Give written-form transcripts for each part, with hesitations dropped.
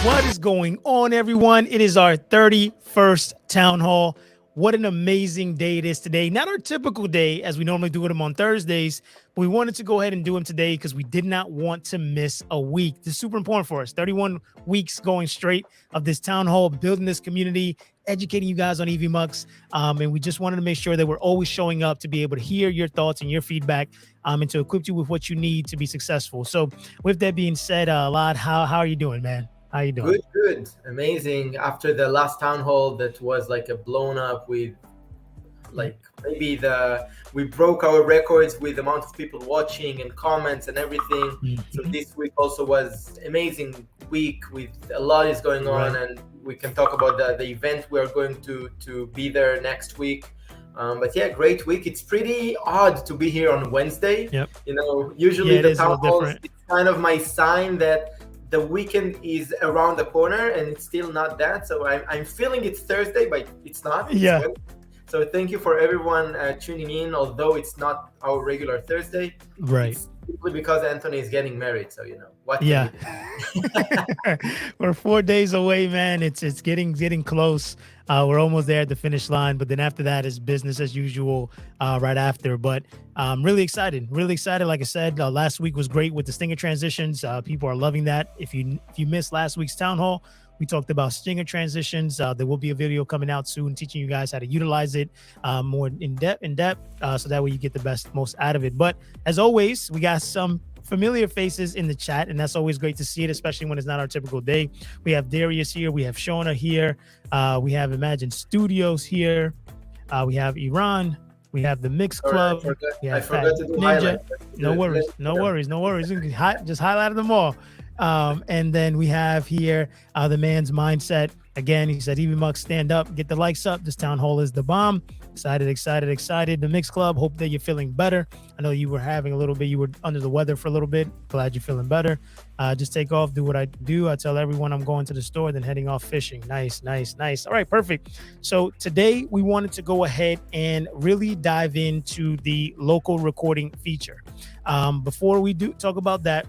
What is going on, everyone? It is our 31st Town Hall. what an amazing day it is today. Not our typical day as we normally do them on Thursdays, but we wanted to go ahead and do them today because we did not want to miss a week. This is super important for us. 31 weeks going straight of this town hall, building this community, educating you guys on Evmux. And we just wanted to make sure that we're always showing up to be able to hear your thoughts and your feedback and to equip you with what you need to be successful. So with that being said, Lad, how are you doing, man? How you doing? Good. Amazing. After the last town hall that was like a blown up with like maybe we broke our records with the amount of people watching and comments and everything. So this week also was amazing week with a lot is going on, and we can talk about the event we are going to be there next week. But yeah, great week. It's pretty odd to be here on Wednesday. Yep. You know, usually the town halls, it's kind of my sign that the weekend is around the corner, and it's still not that. So I'm feeling it's Thursday, but it's not. Yeah. So thank you for everyone tuning in, although it's not our regular Thursday. Right. It's simply because Anthony is getting married. So, you know, what? Yeah. We're 4 days away, man. It's getting close. We're almost there at the finish line, but then after that is business as usual right after. But I'm really excited. Like I said, last week was great with the stinger transitions. People are loving that. If you missed last week's town hall, we talked about stinger transitions. There will be a video coming out soon teaching you guys how to utilize it more in depth, so that way you get the most out of it. But as always, we got some familiar faces in the chat, and that's always great to see it, especially when it's not our typical day. We have Darius here, we have Shona here, we have Imagine Studios here, we have Iran, we have the Mix Club, I forgot to do Ninja. No worries. Just highlighted them all. And then we have here the man's mindset. Again, he said, Evmux, stand up, get the likes up. This town hall is the bomb. Excited. The Mix Club, hope that you're feeling better. I know you were you were under the weather for a little bit. Glad you're feeling better. Just take off, do what I do. I tell everyone I'm going to the store, then heading off fishing. Nice. All right, perfect. So today we wanted to go ahead and really dive into the local recording feature. Before we do talk about that,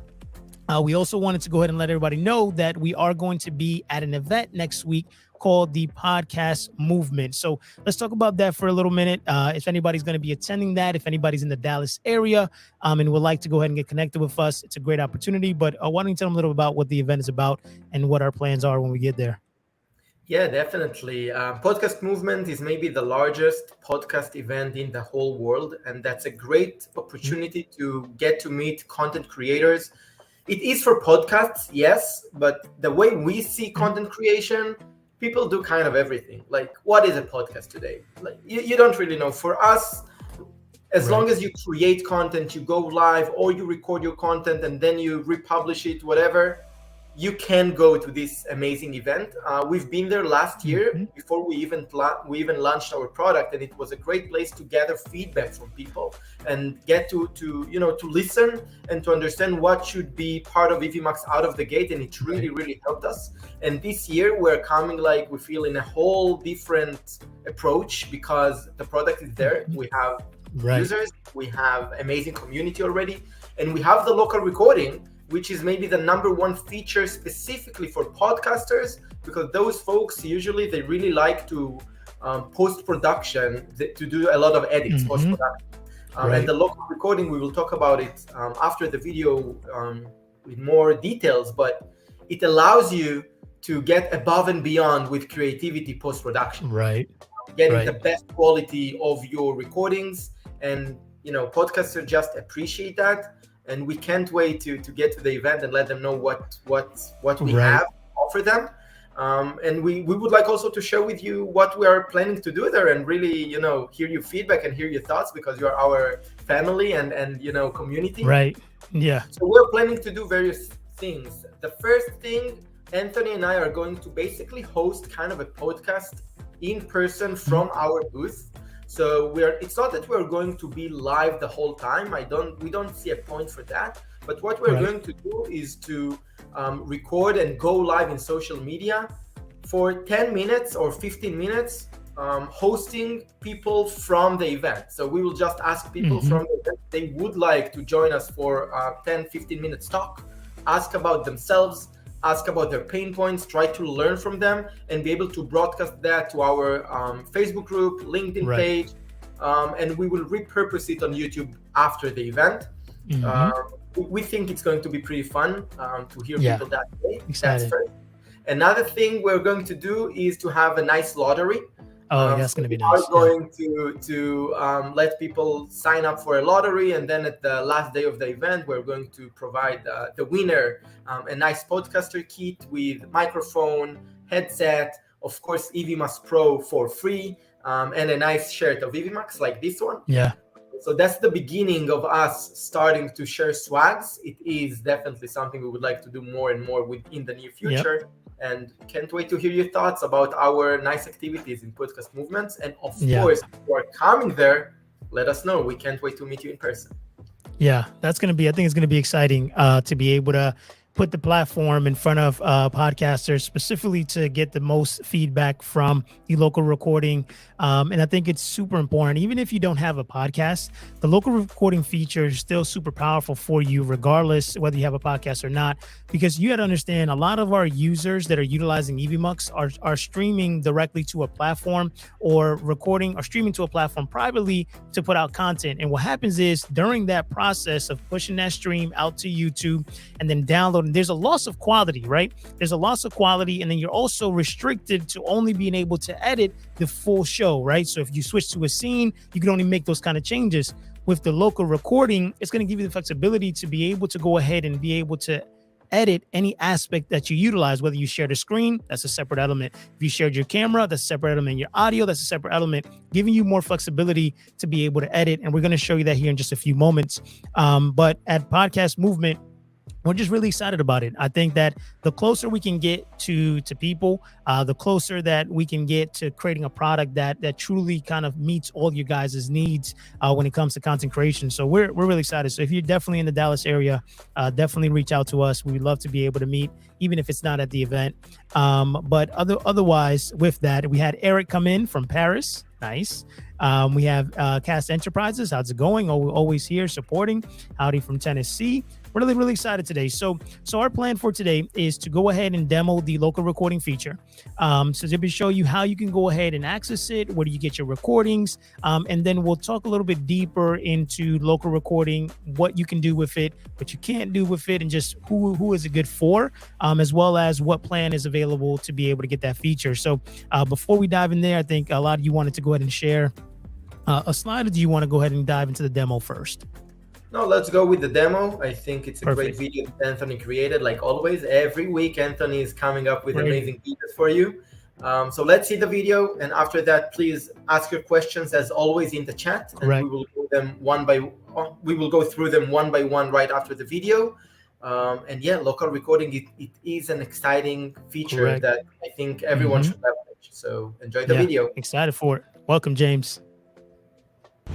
we also wanted to go ahead and let everybody know that we are going to be at an event next week called the Podcast Movement. So let's talk about that for a little minute. If anybody's going to be attending that, if anybody's in the Dallas area and would like to go ahead and get connected with us, it's a great opportunity. But why don't you tell them a little about what the event is about and what our plans are when we get there? Yeah, definitely. Podcast Movement is maybe the largest podcast event in the whole world. And that's a great opportunity to get to meet content creators. It is for podcasts, yes, but the way we see content creation, people do kind of everything. Like, what is a podcast today? Like, you don't really know. For us, as long as you create content, you go live or you record your content and then you republish it, whatever, you can go to this amazing event. We've been there last year before we even launched our product, and it was a great place to gather feedback from people and get to listen and to understand what should be part of Evmux out of the gate, and it really helped us. And this year we're coming we feel in a whole different approach because the product is there. We have users, we have amazing community already, and we have the local recording, which is maybe the number one feature specifically for podcasters, because those folks usually they really like to post-production, to do a lot of edits, post-production. And the local recording, we will talk about it after the video with more details, but it allows you to get above and beyond with creativity post-production. Getting the best quality of your recordings, and podcasters just appreciate that. And we can't wait to get to the event and let them know what we have to offer them. And we would like also to share with you what we are planning to do there, and really, hear your feedback and hear your thoughts, because you are our family and community. So we're planning to do various things. The first thing, Anthony and I are going to basically host kind of a podcast in person from our booth. So it's not that we're going to be live the whole time. We don't see a point for that. But what we're going to do is to record and go live in social media for 10 minutes or 15 minutes, hosting people from the event. So we will just ask people from the event they would like to join us for 10, 15 minutes talk, ask about themselves, ask about their pain points, try to learn from them, and be able to broadcast that to our Facebook group, LinkedIn page, and we will repurpose it on YouTube after the event. We think it's going to be pretty fun to hear people that way. Excited. That's first. Another thing we're going to do is to have a nice lottery. That's going to be nice. We're going to let people sign up for a lottery, and then at the last day of the event, we're going to provide the winner a nice podcaster kit with microphone, headset, of course, Evmux Pro for free, and a nice shirt of Evmux like this one. Yeah. So that's the beginning of us starting to share swags. It is definitely something we would like to do more and more in the near future. And can't wait to hear your thoughts about our nice activities in Podcast Movements. And of course, if you are coming there, let us know. We can't wait to meet you in person. Yeah, I think it's going to be exciting to be able to put the platform in front of podcasters specifically to get the most feedback from the local recording. And I think it's super important. Even if you don't have a podcast, the local recording feature is still super powerful for you, regardless whether you have a podcast or not, because you got to understand a lot of our users that are utilizing Evmux are streaming directly to a platform or recording or streaming to a platform privately to put out content. And what happens is during that process of pushing that stream out to YouTube and then downloading, there's a loss of quality, right? There's a loss of quality. And then you're also restricted to only being able to edit the full show, right? So if you switch to a scene, you can only make those kind of changes. With the local recording, it's going to give you the flexibility to be able to go ahead and be able to edit any aspect that you utilize, whether you share the screen, that's a separate element. If you shared your camera, that's a separate element. Your audio, that's a separate element, giving you more flexibility to be able to edit. And we're going to show you that here in just a few moments. But at Podcast Movement, we're just really excited about it. I think that the closer we can get to people, the closer that we can get to creating a product that truly kind of meets all your guys' needs when it comes to content creation. So we're really excited. So if you're definitely in the Dallas area, definitely reach out to us. We'd love to be able to meet, even if it's not at the event. But otherwise, with that, we had Eric come in from Paris. Nice. We have Cast Enterprises. How's it going? Always here supporting. Howdy from Tennessee. Really, really excited today. So our plan for today is to go ahead and demo the local recording feature. So to show you how you can go ahead and access it, where do you get your recordings, and then we'll talk a little bit deeper into local recording, what you can do with it, what you can't do with it, and just who is it good for, as well as what plan is available to be able to get that feature. So before we dive in there, I think a lot of you wanted to go ahead and share a slide, or do you want to go ahead and dive into the demo first? No, let's go with the demo. I think it's a Perfect. great video that Anthony created. Like always, every week Anthony is coming up with amazing videos for you. So let's see the video, and after that, please ask your questions as always in the chat, and we will go through them one by one right after the video. And yeah, local recording, it is an exciting feature that I think everyone should leverage. So enjoy the video. Excited for it. Welcome, James.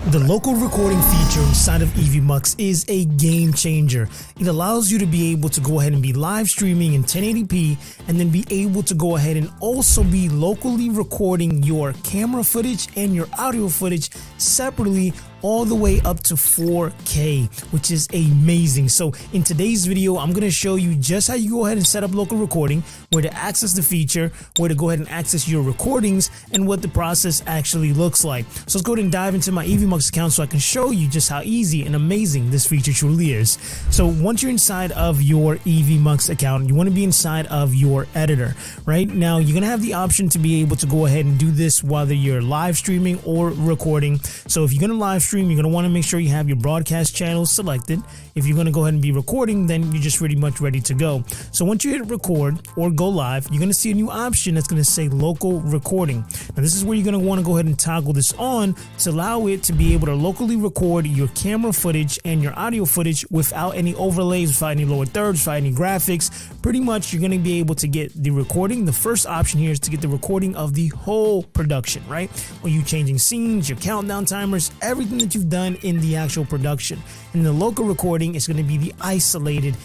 The local recording feature inside of Evmux is a game changer. It allows you to be able to go ahead and be live streaming in 1080p and then be able to go ahead and also be locally recording your camera footage and your audio footage separately all the way up to 4K, which is amazing. So in today's video, I'm going to show you just how you go ahead and set up local recording, where to access the feature, where to go ahead and access your recordings, and what the process actually looks like. So let's go ahead and dive into my Evmux account so I can show you just how easy and amazing this feature truly is. So once you're inside of your Evmux account, you want to be inside of your editor. Right now, you're going to have the option to be able to go ahead and do this whether you're live streaming or recording. So if you're going to live stream, you're going to want to make sure you have your broadcast channels selected. If you're going to go ahead and be recording, then you're just pretty much ready to go. So once you hit record or go live, you're going to see a new option that's going to say local recording. Now this is where you're going to want to go ahead and toggle this on to allow it to be able to locally record your camera footage and your audio footage without any overlays, without any lower thirds, without any graphics. Pretty much you're going to be able to get the recording. The first option here is to get the recording of the whole production, right? When you changing scenes, your countdown timers, everything that you've done in the actual production. In the local recording, it's going to be the isolated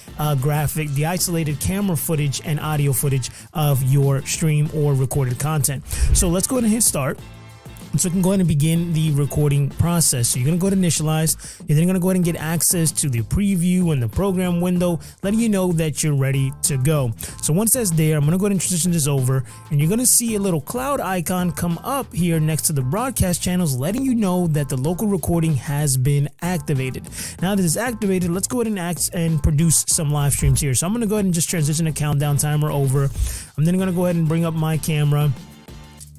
graphic, the isolated camera footage and audio footage of your stream or recorded content. So let's go ahead and hit start. So you can go ahead and begin the recording process. So you're going to go ahead and initialize. You're then going to go ahead and get access to the preview and the program window, letting you know that you're ready to go. So once that's there, I'm going to go ahead and transition this over, and you're going to see a little cloud icon come up here next to the broadcast channels, letting you know that the local recording has been activated. Now that it's activated, let's go ahead and produce some live streams here. So I'm going to go ahead and just transition the countdown timer over. I'm then going to go ahead and bring up my camera,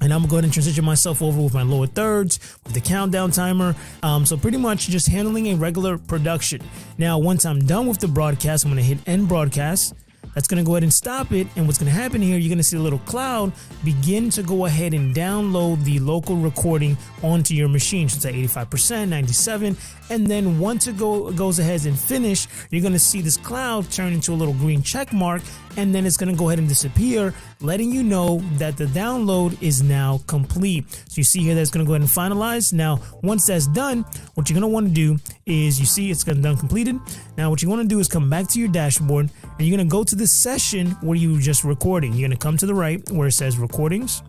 and I'm going to go ahead and transition myself over with my lower thirds, with the countdown timer. So pretty much just handling a regular production. Now, once I'm done with the broadcast, I'm going to hit end broadcast. That's going to go ahead and stop it. And what's going to happen here, you're going to see a little cloud begin to go ahead and download the local recording onto your machine. So it's at 85%, 97. And then once it goes ahead and finish, you're going to see this cloud turn into a little green check mark. And then it's going to go ahead and disappear, letting you know that the download is now complete. So you see here that it's going to go ahead and finalize. Now, once that's done, what you're going to want to do is, you see it's done completed. Now, what you want to do is come back to your dashboard, and you're going to go to the session where you were just recording. You're going to come to the right where it says recordings.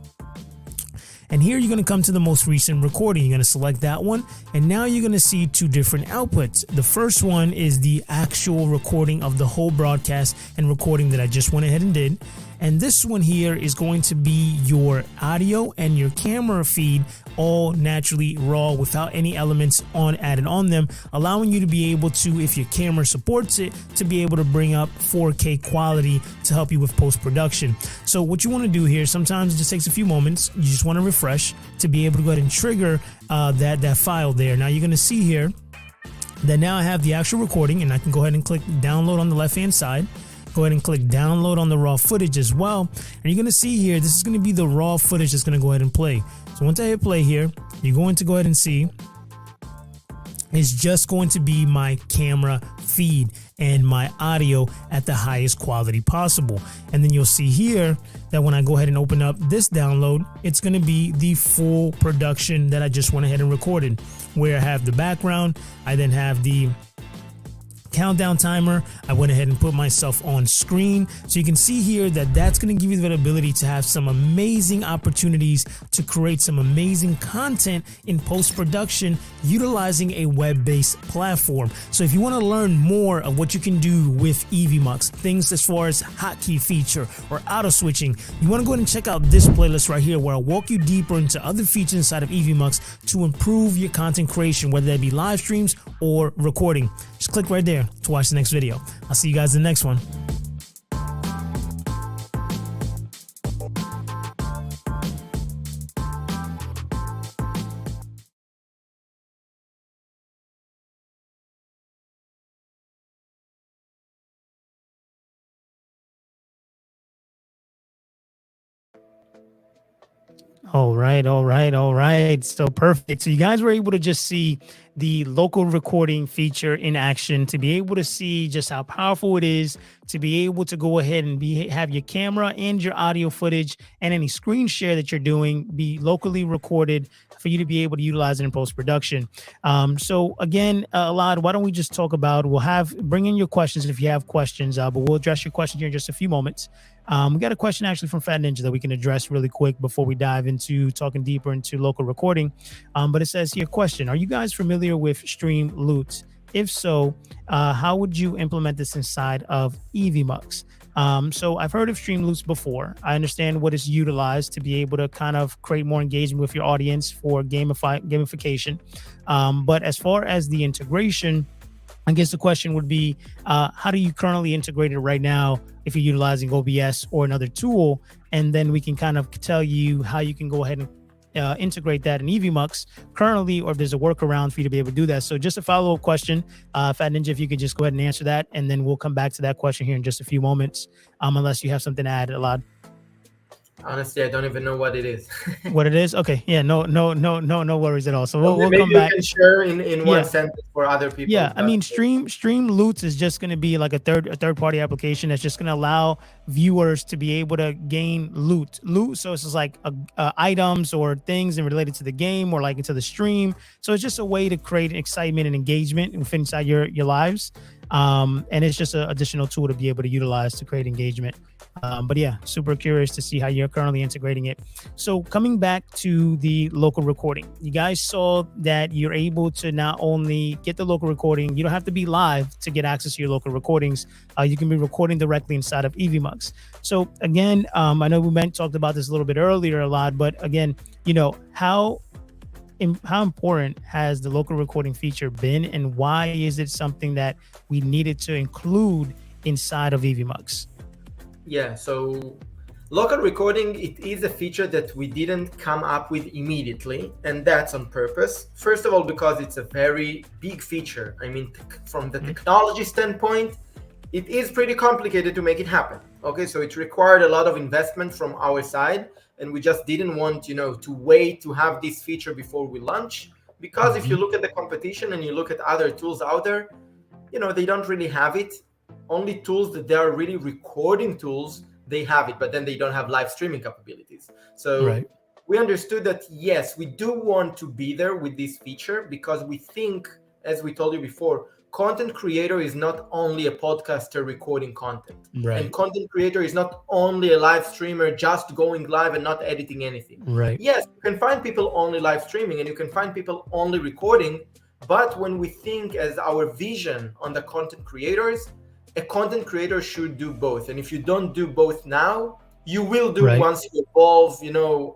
And here you're going to come to the most recent recording. You're going to select that one. And now you're going to see two different outputs. The first one is the actual recording of the whole broadcast and recording that I just went ahead and did. And this one here is going to be your audio and your camera feed, all naturally raw without any elements added on them, allowing you to be able to, if your camera supports it, to be able to bring up 4K quality to help you with post-production. So what you want to do here, sometimes it just takes a few moments. You just want to refresh to be able to go ahead and trigger that file there. Now you're going to see here that now I have the actual recording, and I can go ahead and click download on the left-hand side. Go ahead and click download on the raw footage as well. And you're going to see here, this is going to be the raw footage that's going to go ahead and play. So once I hit play here, you're going to go ahead and see it's just going to be my camera feed and my audio at the highest quality possible. And then you'll see here that when I go ahead and open up this download, it's going to be the full production that I just went ahead and recorded, where I have the background. I then have the countdown timer. I went ahead and put myself on screen. So you can see here that that's going to give you the ability to have some amazing opportunities to create some amazing content in post-production utilizing a web-based platform. So if you want to learn more of what you can do with Evmux, things as far as hotkey feature or auto switching, you want to go ahead and check out this playlist right here, where I'll walk you deeper into other features inside of Evmux to improve your content creation, whether that be live streams or recording. Just click right there to watch the next video. I'll see you guys in the next one. All right. So perfect. So you guys were able to just see the local recording feature in action, to be able to see just how powerful it is to be able to go ahead and have your camera and your audio footage and any screen share that you're doing be locally recorded for you to be able to utilize it in post-production. So again, Alad, why don't we just talk about, bring in your questions if you have questions, but we'll address your question here in just a few moments. We got a question actually from Fat Ninja that we can address really quick before we dive into talking deeper into local recording. But it says here, question, are you guys familiar with Stream Loots? If so, how would you implement this inside of Evmux? So I've heard of Stream Loots before. I understand what is utilized to be able to kind of create more engagement with your audience for gamification. But as far as the integration, I guess the question would be, how do you currently integrate it right now if you're utilizing OBS or another tool? And then we can kind of tell you how you can go ahead and integrate that in Evmux currently, or if there's a workaround for you to be able to do that. So just a follow-up question, Fat Ninja, if you could just go ahead and answer that, and then we'll come back to that question here in just a few moments, unless you have something to add, Alad. Honestly, I don't even know what it is. What it is? Okay. Yeah. No worries at all. So we'll maybe come back. You can share in one sentence for other people. Yeah. I mean, Stream Loots is just going to be like a third party application that's just going to allow viewers to be able to gain loot. So it's just like items or things and related to the game or like into the stream. So it's just a way to create excitement and engagement inside your lives. And it's just an additional tool to be able to utilize to create engagement. But yeah, super curious to see how you're currently integrating it. So coming back to the local recording, you guys saw that you're able to not only get the local recording, you don't have to be live to get access to your local recordings. You can be recording directly inside of Evmux. So again, I know we talked about this a little bit earlier a lot, but again, how important has the local recording feature been, and why is it something that we needed to include inside of Evmux? Yeah, so local recording, it is a feature that we didn't come up with immediately, and that's on purpose. First of all, because it's a very big feature. I mean, from the technology standpoint, it is pretty complicated to make it happen. Okay, so it required a lot of investment from our side, and we just didn't want, to wait to have this feature before we launch. Because if you look at the competition and you look at other tools out there, they don't really have it. Only tools that they are really recording tools, they have it, but then they don't have live streaming capabilities. So we understood that, yes, we do want to be there with this feature, because we think, as we told you before, content creator is not only a podcaster recording content. And content creator is not only a live streamer just going live and not editing anything. Yes, you can find people only live streaming and you can find people only recording. But when we think as our vision on the content creators, a content creator should do both. And if you don't do both now, you will do once you evolve,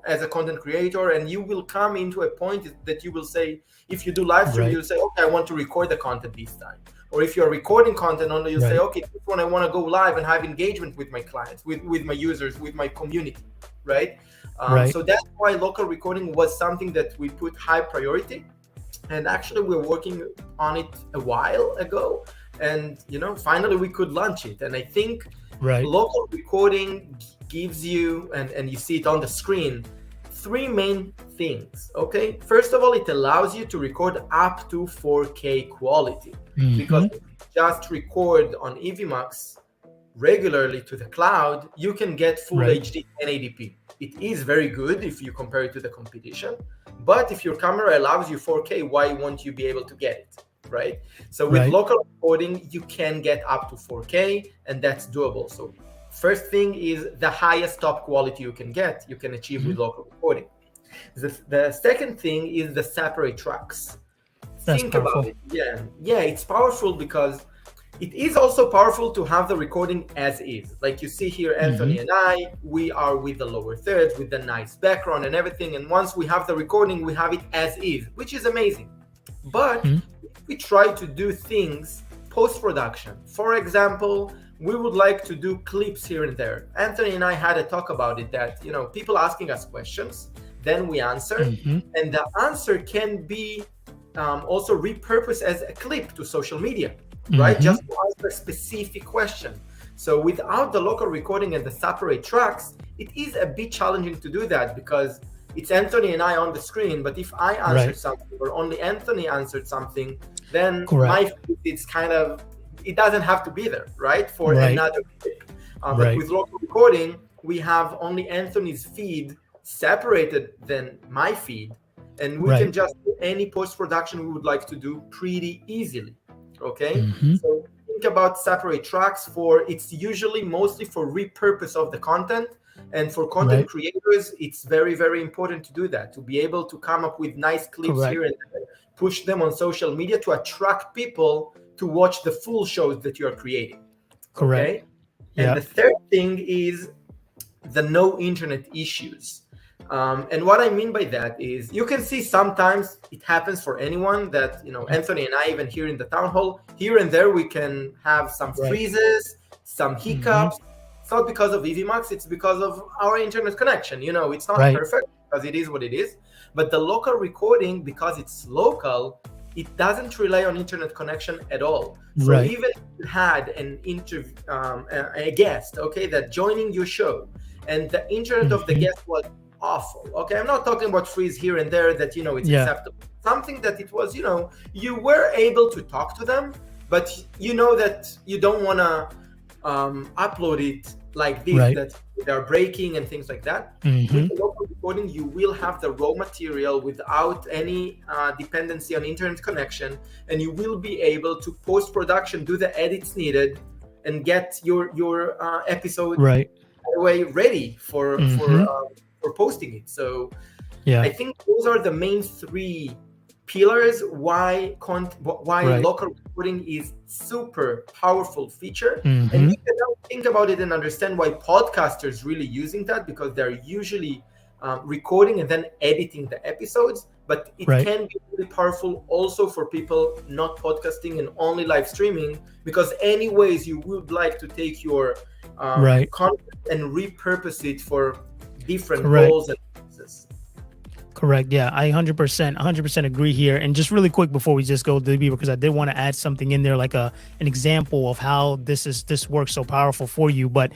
as a content creator, and you will come into a point that you will say, if you do live stream, you'll say, okay, I want to record the content this time. Or if you're recording content only, you'll say, okay, this one I want to go live and have engagement with my clients, with my users, with my community, right? So that's why local recording was something that we put high priority. And actually, we're working on it a while ago. And, finally we could launch it. And I think local recording gives you, and you see it on the screen, three main things, okay? First of all, it allows you to record up to 4K quality. Because if you just record on Evmux regularly to the cloud, you can get full HD 1080p. It is very good if you compare it to the competition. But if your camera allows you 4K, why won't you be able to get it? Right? So with local recording, you can get up to 4K, and that's doable. So first thing is the highest top quality you can get, you can achieve with local recording. The second thing is the separate tracks. Think about it. Yeah, it's powerful because it is also powerful to have the recording as is. Like you see here, Anthony and I, we are with the lower thirds, with the nice background and everything. And once we have the recording, we have it as is, which is amazing. But we try to do things post-production. For example, we would like to do clips here and there. Anthony and I had a talk about it, that people asking us questions, then we answer, and the answer can be also repurposed as a clip to social media, right? Just to answer a specific question. So without the local recording and the separate tracks, it is a bit challenging to do that, because it's Anthony and I on the screen, but if I answered something or only Anthony answered something, then my feed, it's kind of, it doesn't have to be there, right? For another clip. But with local recording, we have only Anthony's feed separated than my feed, and we can just do any post-production we would like to do pretty easily, okay? So think about separate tracks it's usually mostly for repurpose of the content. And for content creators, it's very, very important to do that, to be able to come up with nice clips here and there, push them on social media to attract people to watch the full shows that you're creating. Okay? And the third thing is the no internet issues. And what I mean by that is, you can see sometimes it happens for anyone that, Anthony and I, even here in the Townhall, here and there we can have some freezes, some hiccups. It's not because of Evmux, it's because of our internet connection. It's not perfect, because it is what it is. But the local recording, because it's local, it doesn't rely on internet connection at all. So even if you had an interview, a guest, okay, that joining your show, and the internet of the guest was awful. Okay, I'm not talking about freeze here and there that, it's acceptable. Something that it was, you were able to talk to them, but that you don't want to upload it like this, that they're breaking and things like that. With the local recording, you will have the raw material without any dependency on internet connection, and you will be able to post-production, do the edits needed, and get your episode Right. way ready for Mm-hmm. posting it. So Yeah. I think those are the main three pillars why Right. local recording is super powerful feature. Mm-hmm. And you can now think about it and understand why podcasters really using that, because they're usually recording and then editing the episodes. But it Right. can be really powerful also for people not podcasting and only live streaming, because anyways you would like to take your Right. content and repurpose it for different Correct. goals and purposes. Correct. Yeah, I 100% agree here. And just really quick before we just go to the B, because I did want to add something in there, like an example of how this works so powerful for you. But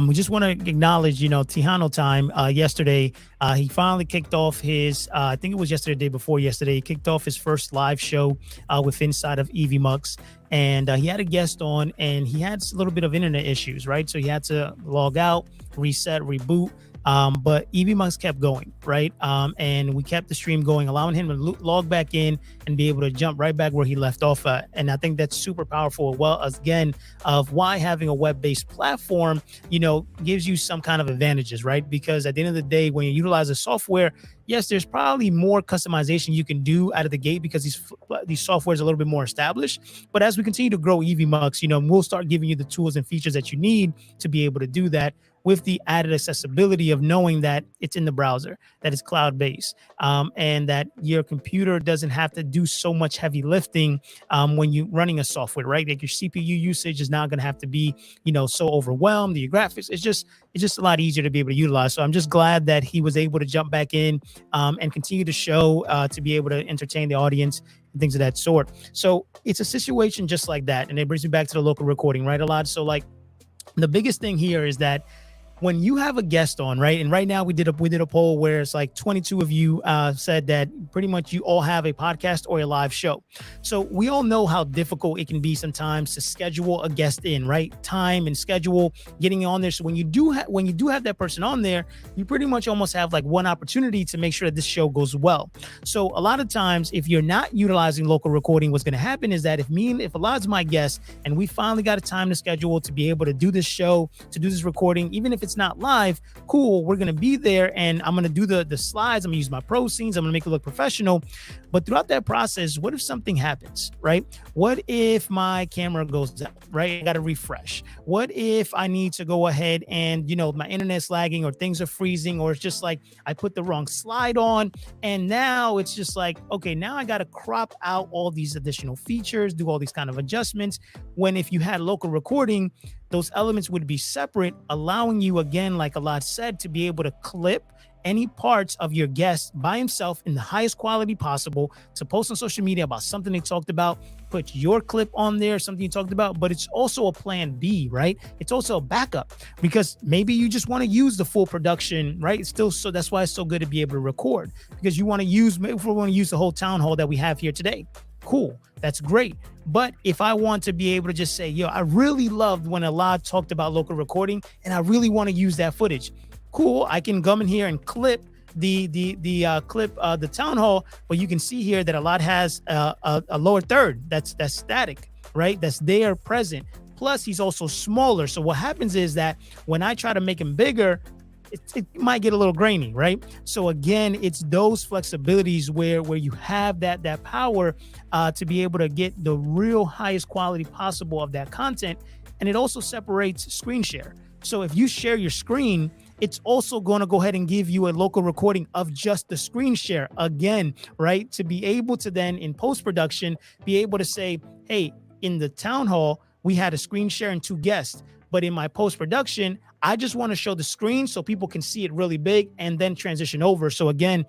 we just want to acknowledge, Tejano time yesterday. He finally kicked off his, I think it was yesterday, the day before yesterday, he kicked off his first live show with inside of Evmux. And he had a guest on, and he had a little bit of internet issues, right? So he had to log out, reset, reboot. But Evmux kept going, right? And we kept the stream going, allowing him to log back in and be able to jump right back where he left off at. And I think that's super powerful, well, again, of why having a web-based platform, gives you some kind of advantages, right? Because at the end of the day, when you utilize the software, yes, there's probably more customization you can do out of the gate because these softwares are a little bit more established. But as we continue to grow Evmux, we'll start giving you the tools and features that you need to be able to do that, with the added accessibility of knowing that it's in the browser, that it's cloud-based, and that your computer doesn't have to do so much heavy lifting when you're running a software, right? Like your CPU usage is not going to have to be, so overwhelmed. Your graphics, it's just a lot easier to be able to utilize. So I'm just glad that he was able to jump back in and continue to show to be able to entertain the audience and things of that sort. So it's a situation just like that. And it brings me back to the local recording, right? A lot. So like the biggest thing here is that when you have a guest on, right? And right now we did a poll where it's like 22 of you said that pretty much you all have a podcast or a live show. So we all know how difficult it can be sometimes to schedule a guest in, right? Time and schedule getting on there. So when you do have that person on there, you pretty much almost have like one opportunity to make sure that this show goes well. So a lot of times, if you're not utilizing local recording, what's going to happen is that if Alad's my guest and we finally got a time to schedule to be able to do this show, to do this recording, even if it's not live, cool, we're going to be there and I'm going to do the slides, I'm going to use my pro scenes, I'm going to make it look professional. But throughout that process, what if something happens, right? What if my camera goes out, right? I got to refresh. What if I need to go ahead and, my internet's lagging or things are freezing, or it's just like I put the wrong slide on and now it's just like, okay, now I got to crop out all these additional features, do all these kind of adjustments, when if you had local recording, those elements would be separate, allowing you, again, like Alad said, to be able to clip any parts of your guest by himself in the highest quality possible, to post on social media about something they talked about, put your clip on there, something you talked about. But it's also a plan B, right? It's also a backup, because maybe you just want to use the full production, right? It's still, so that's why it's so good to be able to record, because you want to use, maybe if we want to use the whole town hall that we have here today, cool, that's great. But if I want to be able to just say, I really loved when Alad talked about local recording and I really want to use that footage, cool, I can come in here and clip the town hall. But you can see here that Alad has a lower third that's static, right? That's there present. Plus he's also smaller. So what happens is that when I try to make him bigger, it might get a little grainy, right? So again, it's those flexibilities where you have that power to be able to get the real highest quality possible of that content. And it also separates screen share. So if you share your screen, it's also going to go ahead and give you a local recording of just the screen share again, right? To be able to then in post-production, be able to say, hey, in the town hall, we had a screen share and 2 guests. But in my post-production, I just want to show the screen so people can see it really big and then transition over. So again,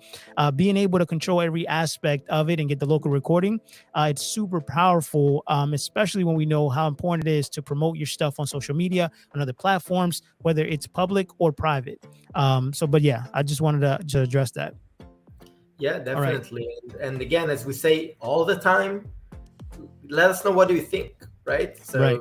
being able to control every aspect of it and get the local recording, it's super powerful, especially when we know how important it is to promote your stuff on social media, on other platforms, whether it's public or private. But yeah, I just wanted to address that. Yeah, definitely. Right. And again, as we say all the time, let us know what do you think, right? So right.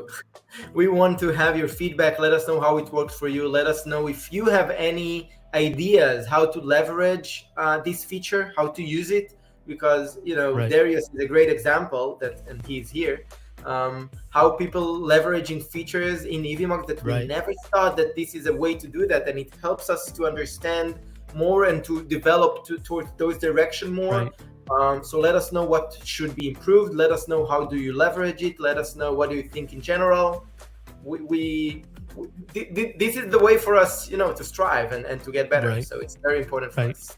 We want to have your feedback. Let us know how it works for you. Let us know if you have any ideas how to leverage this feature, how to use it, because Right. Darius is a great example that, and he's here. How people leveraging features in Evmux that we Right. never thought that this is a way to do that, and it helps us to understand more and to develop towards those direction more. Right. So let us know what should be improved. Let us know how do you leverage it. Let us know what do you think in general. This is the way for us, to strive and to get better. Right. So it's very important for Right. us.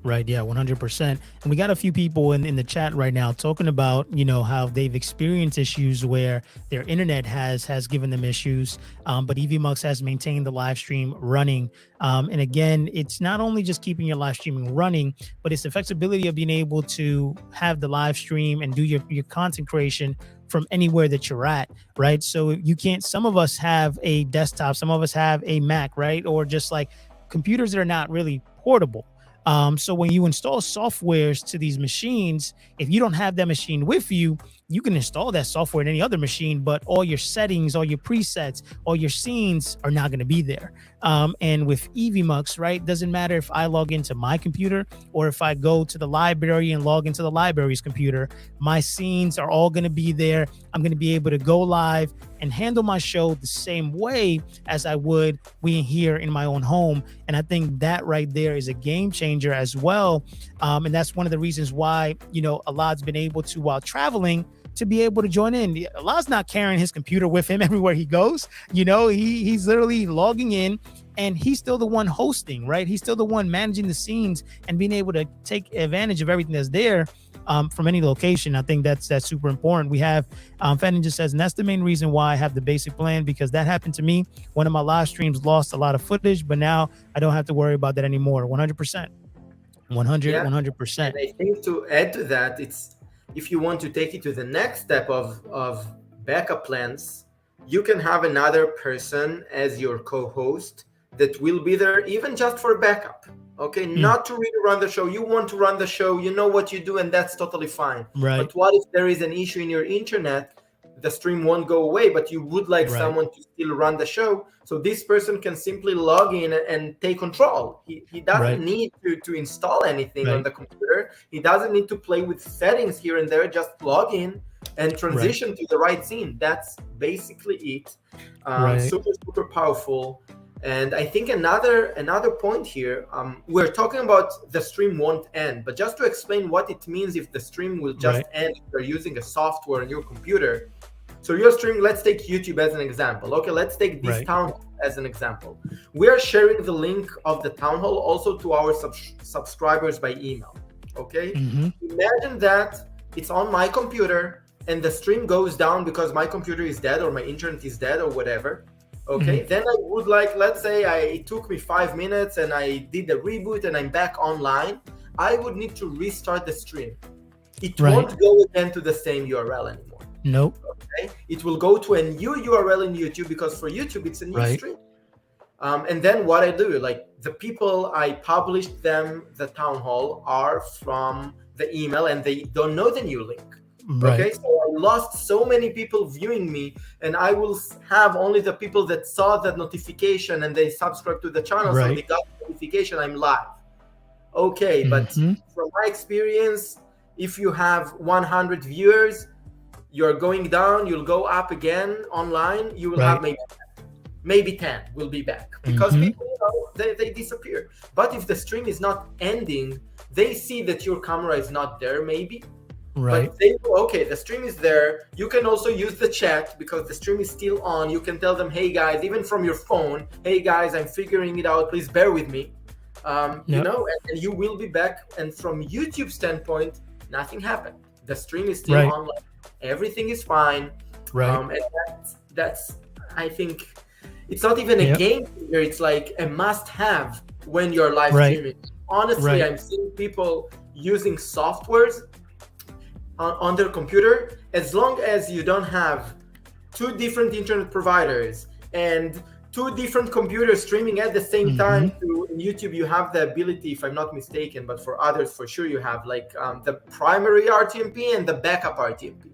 Right. Yeah, 100%. And we got a few people in the chat right now talking about, how they've experienced issues where their internet has given them issues. But Evmux has maintained the live stream running. And again, it's not only just keeping your live streaming running, but it's the flexibility of being able to have the live stream and do your content creation from anywhere that you're at, right? So you can't, some of us have a desktop, some of us have a Mac, right? Or just like computers that are not really portable. So when you install softwares to these machines, if you don't have that machine with you, you can install that software in any other machine, but all your settings, all your presets, all your scenes are not going to be there. And with Evmux, right, doesn't matter if I log into my computer or if I go to the library and log into the library's computer, my scenes are all going to be there. I'm going to be able to go live and handle my show the same way as I would being here in my own home. And I think that right there is a game changer as well. And that's one of the reasons why, Alad's been able to, while traveling, to be able to join in. Alad's not carrying his computer with him everywhere he goes. He's literally logging in and he's still the one hosting, right? He's still the one managing the scenes and being able to take advantage of everything that's there from any location. I think that's super important. We have Fenton just says, and that's the main reason why I have the basic plan, because that happened to me. One of my live streams lost a lot of footage, but now I don't have to worry about that anymore. 100%. 100%. And I think to add to that, it's, if you want to take it to the next step of backup plans, you can have another person as your co-host that will be there even just for backup. Okay, not to really run the show. You want to run the show, you know what you do, and that's totally fine. Right. But what if there is an issue in your internet? The stream won't go away, but you would like someone to still run the show. So this person can simply log in and take control. He doesn't need to install anything on the computer. He doesn't need to play with settings here and there. Just log in and transition to the right scene. That's basically it. Super, super powerful. And I think another point here, we're talking about the stream won't end, but just to explain what it means if the stream will just end if you're using a software on your computer. So your stream, let's take YouTube as an example. Okay, let's take this Townhall as an example. We are sharing the link of the Townhall also to our subscribers by email. Okay, imagine that it's on my computer and the stream goes down because my computer is dead or my internet is dead or whatever. Okay, then I would let's say it took me 5 minutes and I did a reboot and I'm back online. I would need to restart the stream. It won't go again to the same URL anymore. Nope. Okay, it will go to a new URL in YouTube because for YouTube it's a new stream. And then what I do, the people I published them the Townhall are from the email and they don't know the new link. Okay, so I lost so many people viewing me, and I will have only the people that saw that notification and they subscribe to the channel, so they got the notification I'm live. Okay, but from my experience, if you have 100 viewers, you're going down, you'll go up again online, you will have maybe 10 will be back because people, they disappear. But if the stream is not ending, they see that your camera is not there maybe. But they know, okay, the stream is there. You can also use the chat because the stream is still on. You can tell them, hey guys, even from your phone, hey guys, I'm figuring it out. Please bear with me. And you will be back. And from YouTube standpoint, nothing happened. The stream is still online. Everything is fine. And that's, I think, it's not even a game changer. It's like a must-have when you're live streaming. Honestly, I'm seeing people using softwares on their computer, as long as you don't have 2 different internet providers and 2 different computers streaming at the same time to YouTube. You have the ability, if I'm not mistaken, but for others for sure you have the primary RTMP and the backup RTMP.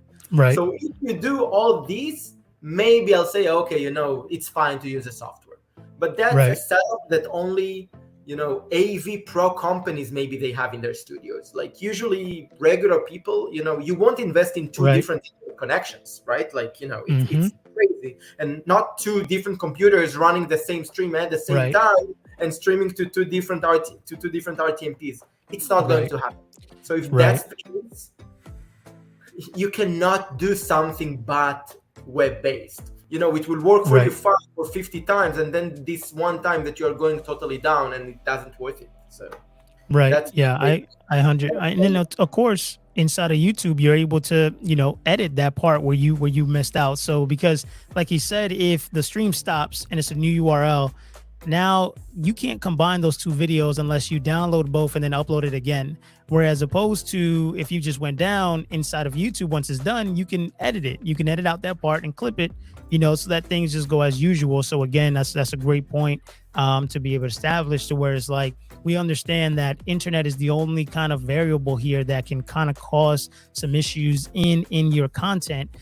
So if you do all these, maybe I'll say, okay, it's fine to use a software. But that's a setup that only AV pro companies maybe they have in their studios. Like usually regular people, you won't invest in two Right. different connections, right? Like, Mm-hmm. it's crazy. And not two different computers running the same stream at the same Right. time and streaming to two different RTMPs. It's not going Right. to happen. So if Right. that's the case, you cannot do something but web-based. It will work for you Right. 5 or 50 times, and then this one time that you're going totally down and it doesn't worth it. So Right. that's Yeah. And then of course inside of YouTube you're able to edit that part where you missed out. So because like he said, if the stream stops and it's a new URL, now you can't combine those two videos unless you download both and then upload it again. Whereas opposed to if you just went down inside of YouTube, once it's done, you can edit it. You can edit out that part and clip it, so that things just go as usual. So again, that's a great point to be able to establish, to where it's like we understand that internet is the only kind of variable here that can kind of cause some issues in your content,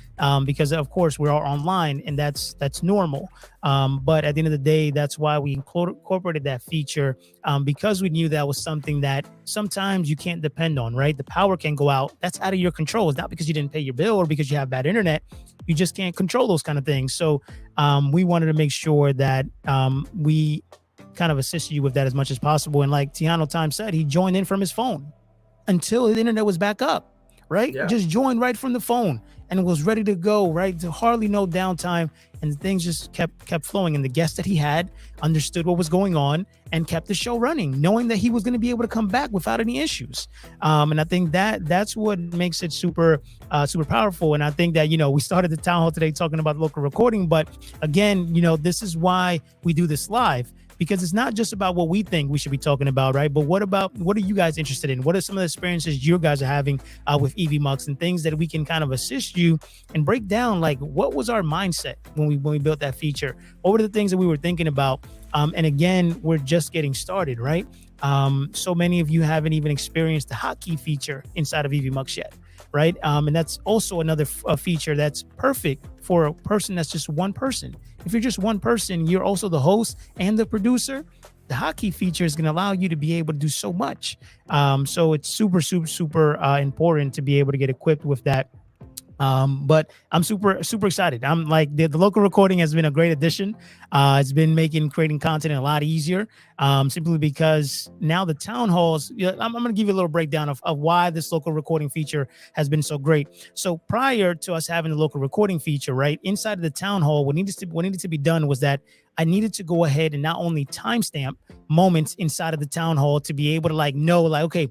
because of course we're all online and that's normal. But at the end of the day, that's why we incorporated that feature, because we knew that was something that sometimes you can't depend on, right? The power can go out. That's out of your control. It's not because you didn't pay your bill or because you have bad internet. You just can't control those kind of things. So we wanted to make sure that we kind of assist you with that as much as possible. And like Tiano Time said, he joined in from his phone until the internet was back up, right? Yeah. Just joined right from the phone and was ready to go, right? To hardly no downtime, and things just kept flowing. And the guests that he had understood what was going on and kept the show running, knowing that he was going to be able to come back without any issues. And I think that's what makes it super powerful. And I think that, we started the town hall today talking about local recording, but again, this is why we do this live, because it's not just about what we think we should be talking about, right? But what are you guys interested in? What are some of the experiences you guys are having with Evmux, and things that we can kind of assist you and break down, like what was our mindset when we built that feature? What were the things that we were thinking about? And again, we're just getting started, right? So many of you haven't even experienced the hotkey feature inside of Evmux yet, right? And that's also another feature that's perfect for a person that's just one person. If you're just one person, you're also the host and the producer. The hotkey feature is going to allow you to be able to do so much. So it's super important to be able to get equipped with that. But I'm super excited. I'm like, the local recording has been a great addition. It's been making creating content a lot easier, simply because now the town halls, I'm going to give you a little breakdown of why this local recording feature has been so great. So prior to us having the local recording feature, right, inside of the town hall, what needed to be done was that I needed to go ahead and not only timestamp moments inside of the town hall to be able to know, okay,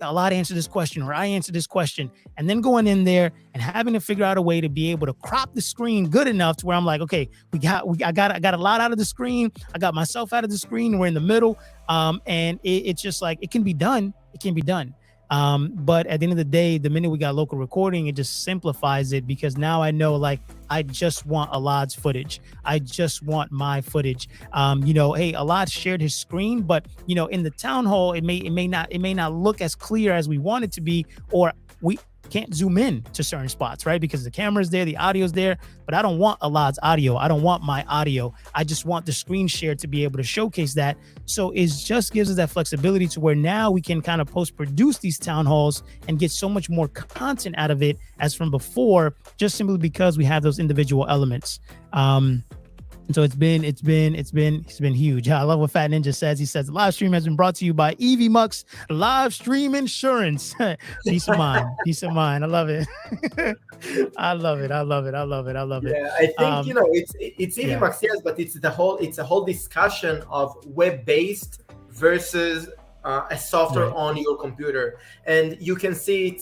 a lot answered this question, or I answered this question, and then going in there and having to figure out a way to be able to crop the screen good enough to where I'm like, okay, I got a lot out of the screen. I got myself out of the screen. We're in the middle. And it's just like, it can be done. It can be done. But at the end of the day, the minute we got local recording, it just simplifies it, because now I know, I just want Alad's footage. I just want my footage. Hey, Alad shared his screen, but in the town hall, it may not look as clear as we want it to be, or we can't zoom in to certain spots, right? Because the camera's there, the audio's there, but I don't want Alad's audio. I don't want my audio. I just want the screen share to be able to showcase that. So it just gives us that flexibility to where now we can kind of post-produce these town halls and get so much more content out of it as from before, just simply because we have those individual elements. So it's been huge. I love what Fat Ninja says. He says the live stream has been brought to you by Evmux Live Stream Insurance. Peace of mind. I love it. I love it. Yeah, I think it's Evmux, yes, but it's a whole discussion of web-based versus a software on your computer, and you can see it.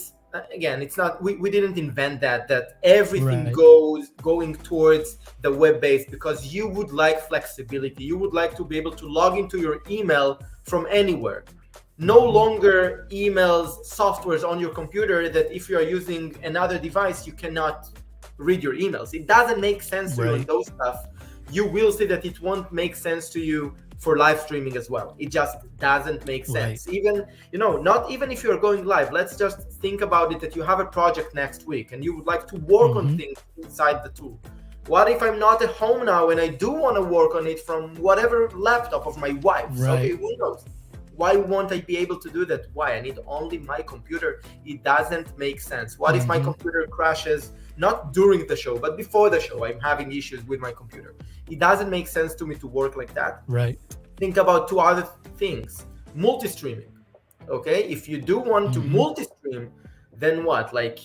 Again, it's not, we didn't invent that everything going towards the web-based, because you would like flexibility. You would like to be able to log into your email from anywhere. No longer emails, softwares on your computer that if you are using another device, you cannot read your emails. It doesn't make sense to you in those stuff. You will see that it won't make sense to you for live streaming as well. It just doesn't make sense. Even, not even if you're going live, let's just think about it that you have a project next week and you would like to work on things inside the tool. What if I'm not at home now and I do want to work on it from whatever laptop of my wife's? Right. Okay, who knows? Why won't I be able to do that? Why? I need only my computer. It doesn't make sense. What if my computer crashes, not during the show, but before the show? I'm having issues with my computer. It doesn't make sense to me to work like that. Right. Think about two other things. Multi-streaming. Okay, if you do want to multi-stream, then what? Like,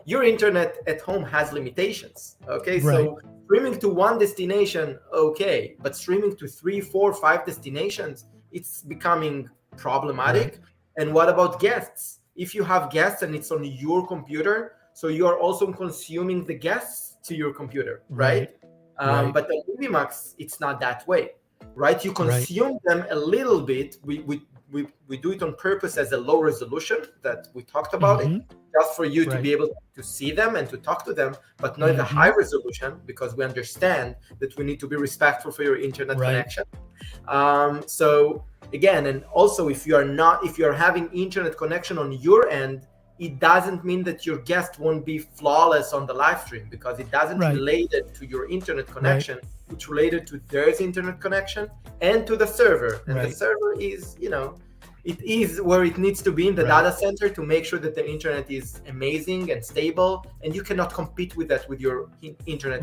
your internet at home has limitations. Okay, so streaming to one destination, okay, but streaming to 3, 4, 5 destinations, it's becoming problematic. And what about guests? If you have guests and it's on your computer, so you are also consuming the guests to your computer, right? But the Evmux, it's not that way, right? You consume them a little bit. We do it on purpose as a low resolution that we talked about it, just for you to be able to see them and to talk to them, but not a high resolution, because we understand that we need to be respectful for your internet connection. So again, and also if you are having internet connection on your end, it doesn't mean that your guest won't be flawless on the live stream, because it doesn't relate it to your internet connection. It's related to their internet connection and to the server. And the server is, it is where it needs to be in the data center to make sure that the internet is amazing and stable, and you cannot compete with that with your internet.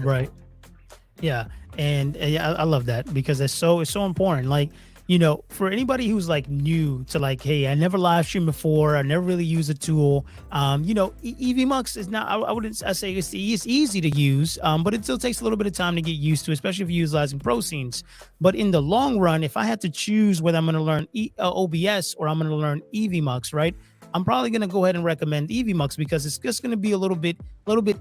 Yeah. And I love that, because it's so important. Like, for anybody who's like new to, like, hey, I never live streamed before, I never really used a tool. Evmux is not, I say it's easy to use, but it still takes a little bit of time to get used to, especially if you're utilizing pro scenes. But in the long run, if I had to choose whether I'm going to learn OBS or I'm going to learn Evmux, right? I'm probably going to go ahead and recommend Evmux, because it's just going to be a little bit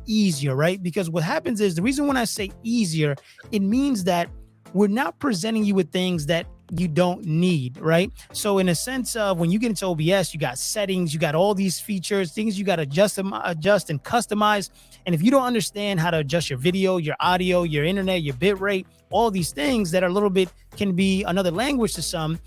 easier, right? Because what happens is, the reason when I say easier, it means that we're not presenting you with things that you don't need, right? So in a sense of, when you get into OBS, you got settings, you got all these features, things you got to adjust and customize. And if you don't understand how to adjust your video, your audio, your internet, your bit rate, all these things that are a little bit, can be another language to some,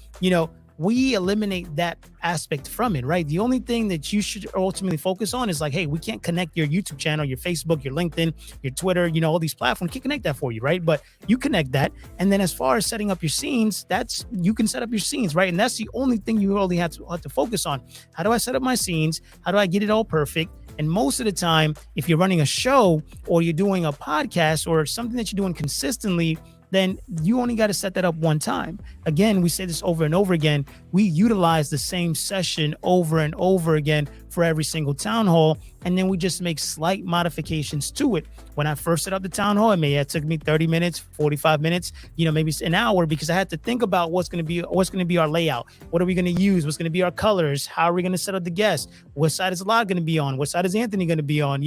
we eliminate that aspect from it, right? The only thing that you should ultimately focus on is like, hey, we can't connect your YouTube channel, your Facebook, your LinkedIn, your Twitter, all these platforms. Can't connect that for you, right? But you connect that. And then as far as setting up your scenes, you can set up your scenes, right? And that's the only thing you really have to focus on. How do I set up my scenes? How do I get it all perfect? And most of the time, if you're running a show or you're doing a podcast or something that you're doing consistently, then you only got to set that up one time. Again, we say this over and over again. We utilize the same session over and over again for every single town hall, and then we just make slight modifications to it. When I first set up the town hall, it took me 30 minutes, 45 minutes, maybe an hour, because I had to think about what's going to be our layout. What are we going to use? What's going to be our colors? How are we going to set up the guests? What side is Alad going to be on? What side is Anthony going to be on?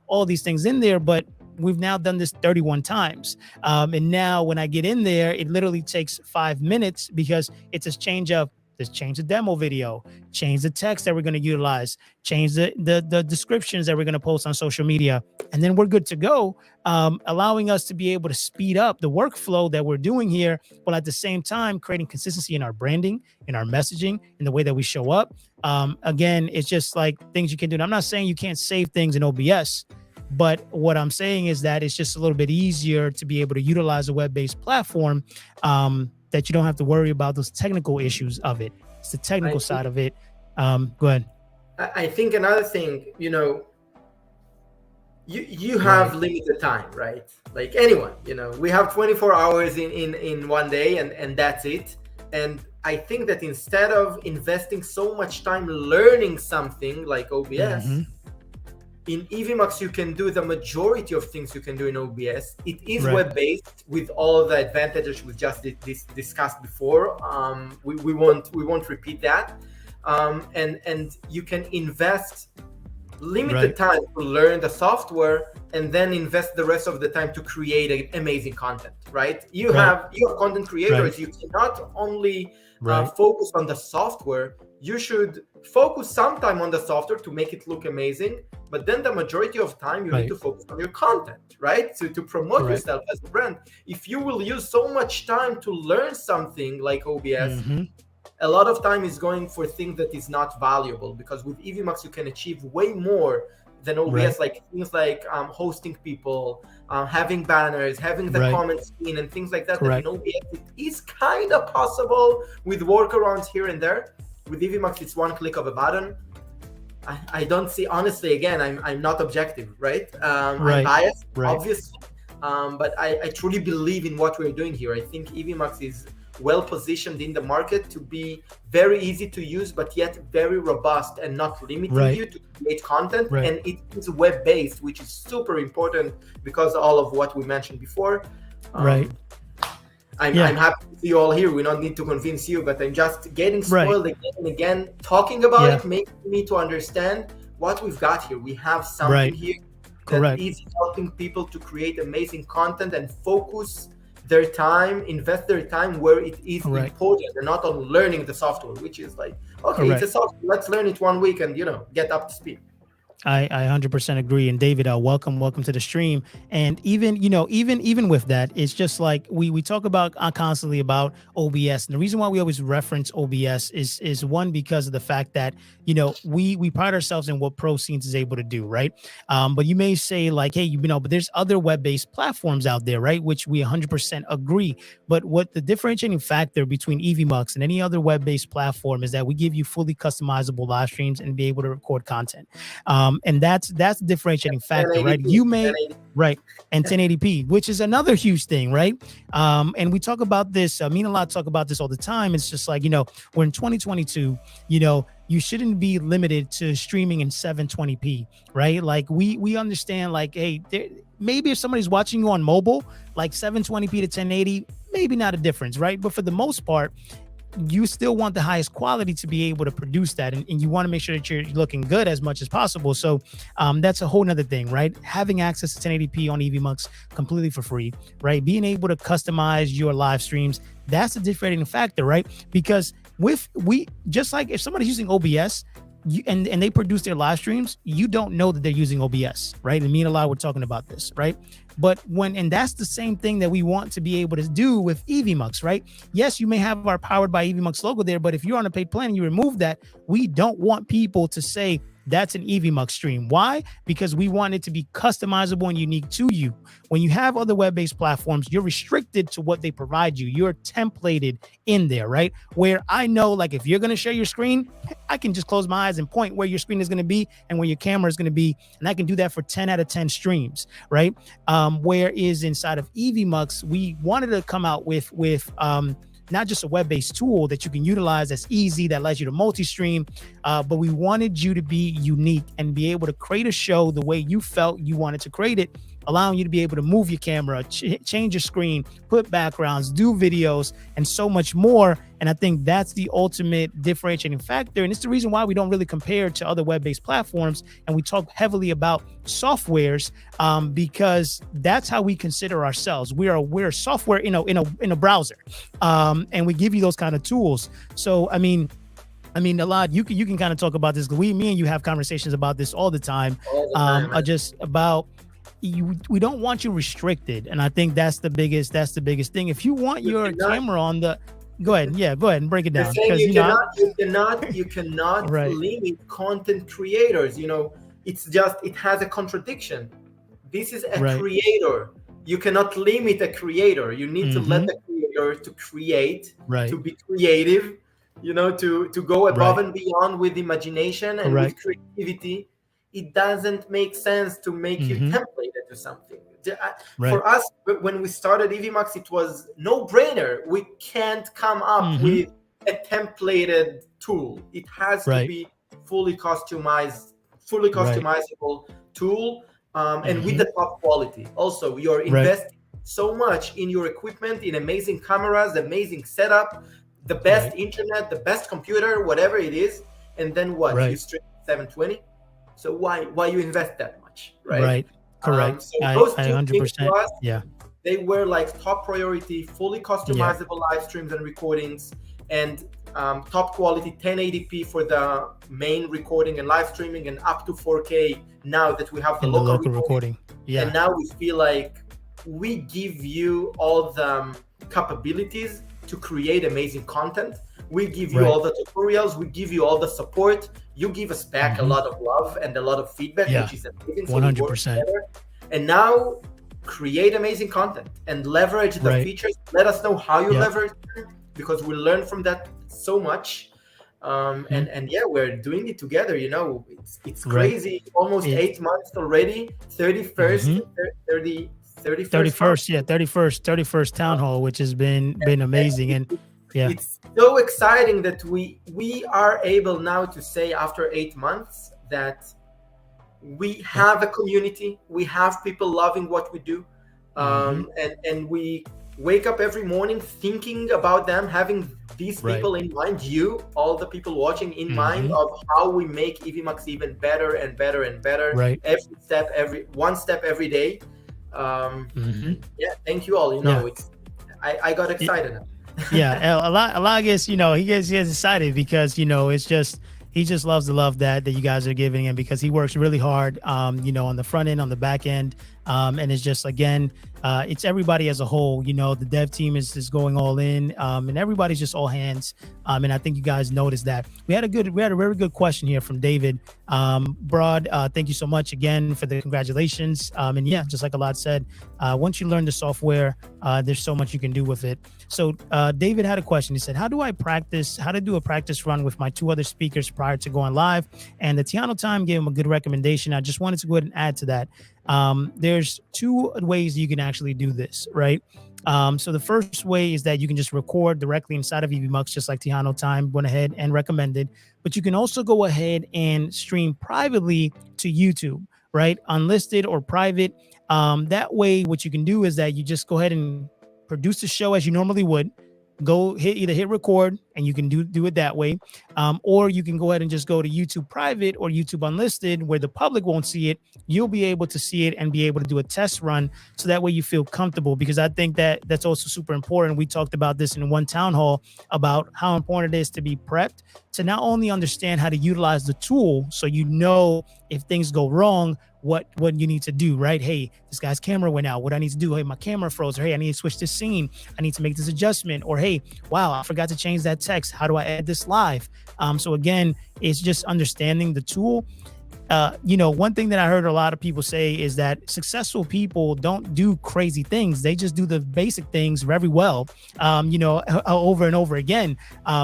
All these things in there, but we've now done this 31 times. And now when I get in there, it literally takes 5 minutes, because it's a change the demo video, change the text that we're going to utilize, change the descriptions that we're going to post on social media, and then we're good to go, allowing us to be able to speed up the workflow that we're doing here, while at the same time creating consistency in our branding, in our messaging, in the way that we show up. Again, it's just like things you can do. And I'm not saying you can't save things in OBS, but what I'm saying is that it's just a little bit easier to be able to utilize a web-based platform, that you don't have to worry about those technical issues of it. It's the technical side of it. Go ahead. I think another thing, you have limited time, right? Like anyone, we have 24 hours in one day, and that's it. And I think that instead of investing so much time learning something like OBS, in Evmux, you can do the majority of things you can do in OBS. It is web-based with all the advantages we just discussed before. We won't repeat that. And you can invest limited time to learn the software, and then invest the rest of the time to create amazing content, right? You have content creators. You cannot only focus on the software. You should focus some time on the software to make it look amazing, but then the majority of time you need to focus on your content, right? So to promote yourself as a brand. If you will use so much time to learn something like OBS, a lot of time is going for things that is not valuable, because with Evmux you can achieve way more than OBS, like things like hosting people, having banners, having the comments seen, and things like that. That in OBS it is kind of possible with workarounds here and there. With Evmux, it's one click of a button. I don't see, honestly, again, I'm not objective, right? I'm biased, obviously, but I truly believe in what we're doing here. I think Evmux is well positioned in the market to be very easy to use, but yet very robust and not limiting you to create content. And it is web-based, which is super important because all of what we mentioned before. I'm happy to see you all here. We don't need to convince you, but I'm just getting spoiled again and again. Talking about it makes me to understand what we've got here. We have something here that is helping people to create amazing content and focus their time, invest their time where it is important, and not on learning the software, which is like, okay, it's a software, let's learn it 1 week and get up to speed. I 100% agree. And David, welcome to the stream. And even with that, it's just like we talk about constantly about OBS. And the reason why we always reference OBS is one, because of the fact that, we pride ourselves in what Pro Scenes is able to do, right? But you may say like, hey, but there's other web-based platforms out there, right? Which we 100% agree. But what the differentiating factor between Evmux and any other web-based platform is that we give you fully customizable live streams and be able to record content. And that's the differentiating factor, right? You may, and 1080p, which is another huge thing, right? And we talk about this, me and a lot talk about this all the time. It's just like, we're in 2022, you shouldn't be limited to streaming in 720p, right? Like we understand, like, hey, maybe if somebody's watching you on mobile, like 720p to 1080, maybe not a difference, right? But for the most part, you still want the highest quality to be able to produce that. And you want to make sure that you're looking good as much as possible. So that's a whole nother thing, right? Having access to 1080p on Evmux completely for free, right? Being able to customize your live streams, that's a differentiating factor, right? Because just like if somebody's using OBS, and they produce their live streams, you don't know that they're using OBS, right? And me and Alaa were talking about this, right? But and that's the same thing that we want to be able to do with Evmux, right? Yes, you may have our Powered by Evmux logo there, but if you're on a paid plan and you remove that, we don't want people to say that's an Evmux stream. Why? Because we want it to be customizable and unique to you. When you have other web-based platforms, you're restricted to what they provide you. You're templated in there, right? Where I know, like, if you're going to share your screen, I can just close my eyes and point where your screen is going to be and where your camera is going to be. And I can do that for 10 out of 10 streams, right? Whereas inside of Evmux, we wanted to come out with not just a web-based tool that you can utilize that's easy, that allows you to multi-stream, but we wanted you to be unique and be able to create a show the way you felt you wanted to create it, allowing you to be able to move your camera, change your screen, put backgrounds, do videos, and so much more. And I think that's the ultimate differentiating factor. And it's the reason why we don't really compare to other web-based platforms. And we talk heavily about softwares because that's how we consider ourselves. We're software in a browser, and we give you those kind of tools. So, I mean, a lot, you can kind of talk about this. Me and you have conversations about this all the time. Just about, we don't want you restricted, and I think that's the biggest thing. If you want your camera on the, go ahead and break it down, because you cannot limit content creators. It has a contradiction. This is a creator. You cannot limit a creator. You need to let the creator to create, to be creative, to go above and beyond with imagination and with creativity. It doesn't make sense to make you templated to something. For us, when we started Evmux, it was no brainer. We can't come up with a templated tool. It has to be fully customizable tool, and with the top quality. Also, you're investing so much in your equipment, in amazing cameras, amazing setup, the best internet, the best computer, whatever it is, and then what? You stream 720. So why you invest that much, right? Correct. So those two 100%. things for us, they were like top priority, fully customizable live streams and recordings, and top quality 1080p for the main recording and live streaming, and up to 4K now that we have the local recording. And now we feel like we give you all the capabilities to create amazing content We give you Right. all the tutorials, we give you all the support. You give us back a lot of love and a lot of feedback, Yeah. which is amazing. So we work 100%. together. And now create amazing content and leverage the Right. features. Let us know how you Yep. leverage them, because we learn from that so much. And yeah, we're doing it together. It's Right. crazy. Almost It, 8 months already. 31st, 30, 31st month. 31st, yeah, 31st town hall, which has been amazing. And yeah, It's so exciting that we are able now to say after 8 months that we yep. have a community, we have people loving what we do, hmm and we wake up every morning thinking about them, having these Right. people in mind, you, all the people watching, in mind hmm of how we make Evmux even better and better and better, Right. every step, every one step every day. hmm Yeah, thank you all. Yeah. I got excited. Yeah, a lot gets, he gets excited because it's just he just loves the love that you guys are giving him, because he works really hard, on the front end, on the back end, and it's just, again, it's everybody as a whole. The dev team is going all in, and everybody's just all hands, and I think you guys noticed that. We had a very good question here from David. Broad, thank you so much again for the congratulations, and yeah, just like Alad said, once you learn the software, there's so much you can do with it. So David had a question. He said, how to do a practice run with my two other speakers prior to going live? And the Tiano time gave him a good recommendation. I just wanted to go ahead and add to that. There's two ways you can actually do this, right? So the first way is that you can just record directly inside of Evmux, just like Tiano time went ahead and recommended. But you can also go ahead and stream privately to YouTube, right? Unlisted or private. That way, what you can do is that you just go ahead and produce the show as you normally would. Go hit record, and you can do it that way, or you can go ahead and just go to YouTube private or YouTube unlisted, where the public won't see it. You'll be able to see it and be able to do a test run, so that way you feel comfortable, because I think that's also super important. We talked about this in one town hall about how important it is to be prepped, to not only understand how to utilize the tool, so if things go wrong, what you need to do, right? Hey, this guy's camera went out. What I need to do? Hey, my camera froze. Or hey, I need to switch this scene. I need to make this adjustment. Or hey, wow, I forgot to change that text. How do I add this live? So again, it's just understanding the tool. One thing that I heard a lot of people say is that successful people don't do crazy things. They just do the basic things very well, over and over again.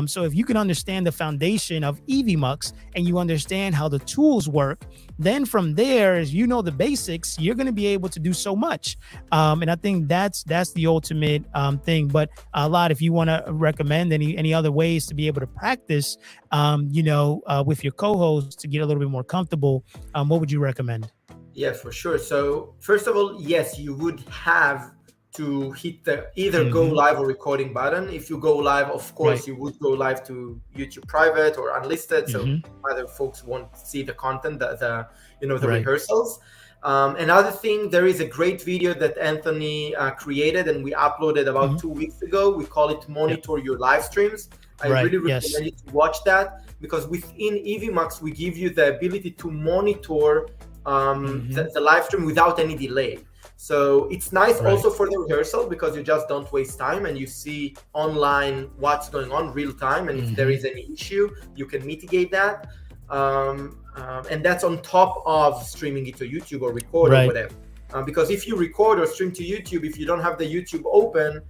So if you can understand the foundation of Evmux and you understand how the tools work, then from there, as the basics, you're going to be able to do so much. And I think that's the ultimate thing. But a lot, if you want to recommend any other ways to be able to practice, with your co-host to get a little bit more comfortable, what would you recommend? Yeah, for sure. So first of all, yes, you would have to hit the either go live or recording button. If you go live, of course, Right. you would go live to YouTube private or unlisted, so Mhm. other folks won't see the content, the Right. rehearsals. Another thing, there is a great video that Anthony created and we uploaded about Mhm. 2 weeks ago. We call it Monitor Your Live Streams. I Right. really Yes. recommend you to watch that, because within Evmux, we give you the ability to monitor the live stream without any delay. So it's nice Right. also for the rehearsal, because you just don't waste time and you see online what's going on real time. And if there is any issue, you can mitigate that. And that's on top of streaming it to YouTube or record or whatever. Because if you record or stream to YouTube, if you don't have the YouTube open,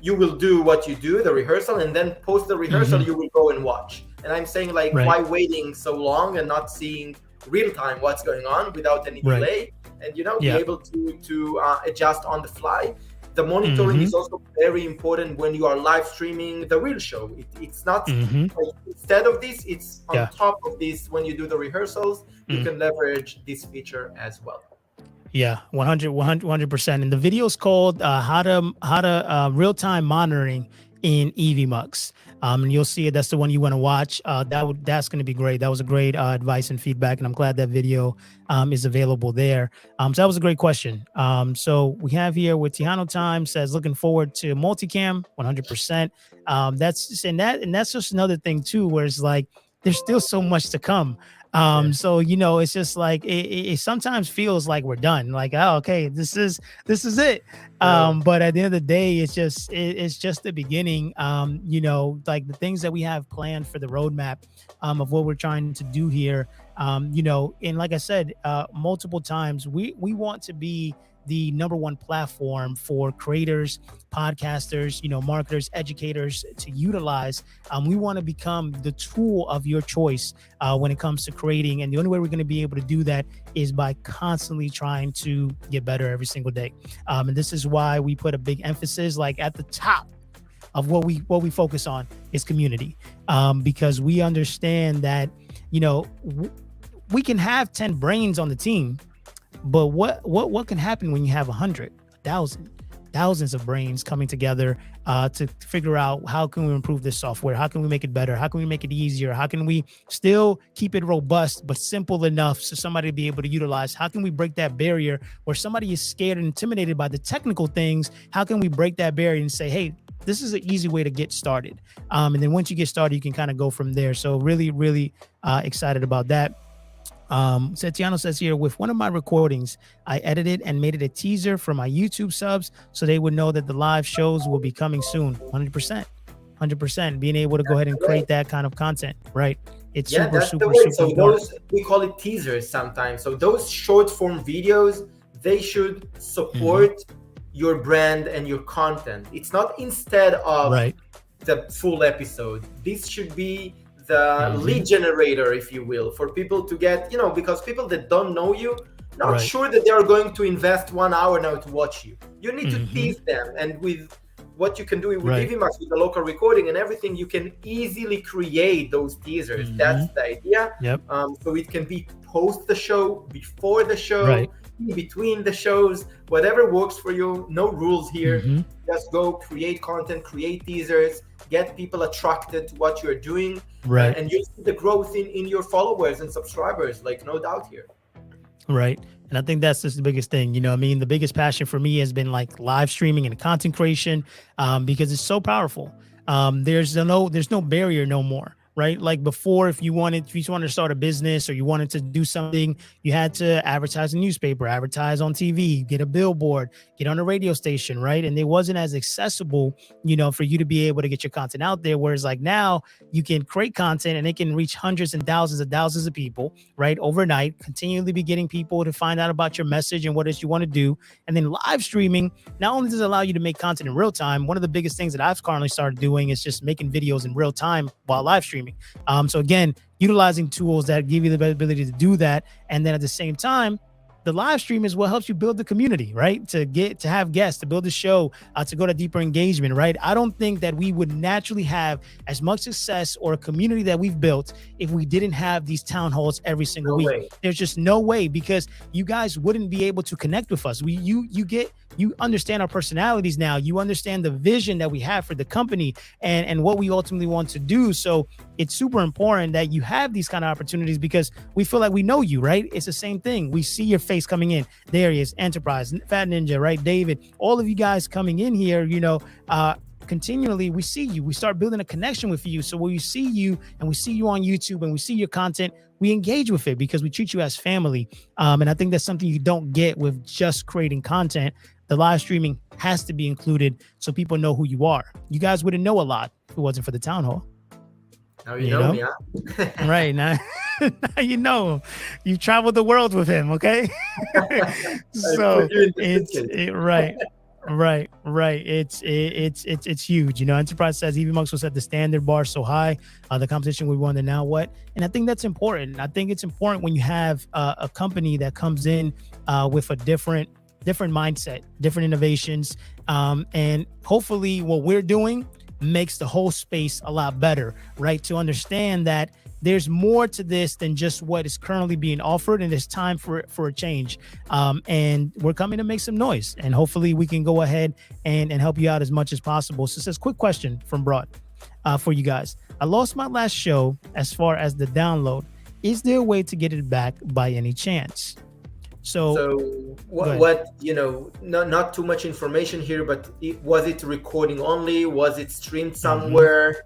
you will do what you do, the rehearsal, and then post the rehearsal, you will go and watch. And I'm saying, like, why waiting so long and not seeing real time what's going on without any delay, and be able to adjust on the fly. The monitoring is also very important when you are live streaming the real show. It's not like, instead of this, it's on top of this. When you do the rehearsals, you can leverage this feature as well. Yeah, 100%. And the video is called how to real-time monitoring in Evmux. And you'll see it. That's the one you want to watch. That's going to be great. That was a great advice and feedback, and I'm glad that video is available there. So that was a great question. So we have here with Tihano Time says, looking forward to multicam, 100%. That's just another thing too, where it's like, there's still so much to come. So it's just like it sometimes feels like we're done. Like, oh, okay, this is it. But at the end of the day, it's just the beginning. Like the things that we have planned for the roadmap of what we're trying to do here. And like I said, multiple times, we want to be the number one platform for creators, podcasters, marketers, educators to utilize. We want to become the tool of your choice when it comes to creating. And the only way we're going to be able to do that is by constantly trying to get better every single day. And this is why we put a big emphasis, like at the top of what we focus on is community, because we understand that, we can have 10 brains on the team, but what can happen when you have 100, 1,000, thousands of brains coming together to figure out how can we improve this software? How can we make it better? How can we make it easier? How can we still keep it robust, but simple enough so somebody to be able to utilize? How can we break that barrier where somebody is scared and intimidated by the technical things? How can we break that barrier and say, hey, this is an easy way to get started. And then once you get started, you can kind of go from there. So really, really excited about that. Setiano says here, with one of my recordings, I edited and made it a teaser for my YouTube subs so they would know that the live shows will be coming soon. 100%. Being able to go ahead and create that kind of content, right? It's super So important. those, we call it teasers sometimes. So those short form videos, they should support your brand and your content. It's not instead of the full episode. This should be the lead generator, if you will, for people to get, because people that don't know you, not sure that they are going to invest 1 hour now to watch you. You need to tease them. And with what you can do with Evmux, with the local recording and everything, you can easily create those teasers. That's the idea. So it can be post the show, before the show, in between the shows, whatever works for you. No rules here. Just go create content, create teasers, get people attracted to what you're doing, and you see the growth in your followers and subscribers, like no doubt here. Right. And I think that's just the biggest thing. The biggest passion for me has been like live streaming and content creation, because it's so powerful. There's no barrier no more. Right? Like before, if you wanted to start a business or you wanted to do something, you had to advertise in a newspaper, advertise on TV, get a billboard, get on a radio station, right? And it wasn't as accessible, for you to be able to get your content out there. Whereas like now you can create content and it can reach hundreds and thousands of people, right? Overnight, continually be getting people to find out about your message and what it is you want to do. And then live streaming not only does it allow you to make content in real time, one of the biggest things that I've currently started doing is just making videos in real time while live streaming. So again, utilizing tools that give you the ability to do that. And then at the same time, the live stream is what helps you build the community, right? To have guests, to build a show, to go to deeper engagement, right? I don't think that we would naturally have as much success or a community that we've built if we didn't have these town halls every single week. There's just no way, because you guys wouldn't be able to connect with us. You understand our personalities now. You understand the vision that we have for the company and what we ultimately want to do. So it's super important that you have these kind of opportunities because we feel like we know you, right? It's the same thing. We see your face coming in. There he is, Enterprise, Fat Ninja, right? David, all of you guys coming in here, continually we see you. We start building a connection with you. So when we see you and we see you on YouTube and we see your content, we engage with it because we treat you as family. And I think that's something you don't get with just creating content. The live streaming has to be included so people know who you are. You guys wouldn't know a lot if it wasn't for the town hall. Now you know me, huh? Right. Now you know him. You traveled the world with him, okay? So right. It's huge. Enterprise says Evmux will set the standard bar so high. The competition we won, and now what? And I think that's important. I think it's important when you have a company that comes in with a different mindset, different innovations, and hopefully what we're doing makes the whole space a lot better, right? To understand that there's more to this than just what is currently being offered, and it's time for a change. And we're coming to make some noise, and hopefully we can go ahead and help you out as much as possible. So it says, quick question from Broad for you guys. I lost my last show as far as the download. Is there a way to get it back by any chance? So what not too much information here, but was it recording only? Was it streamed somewhere?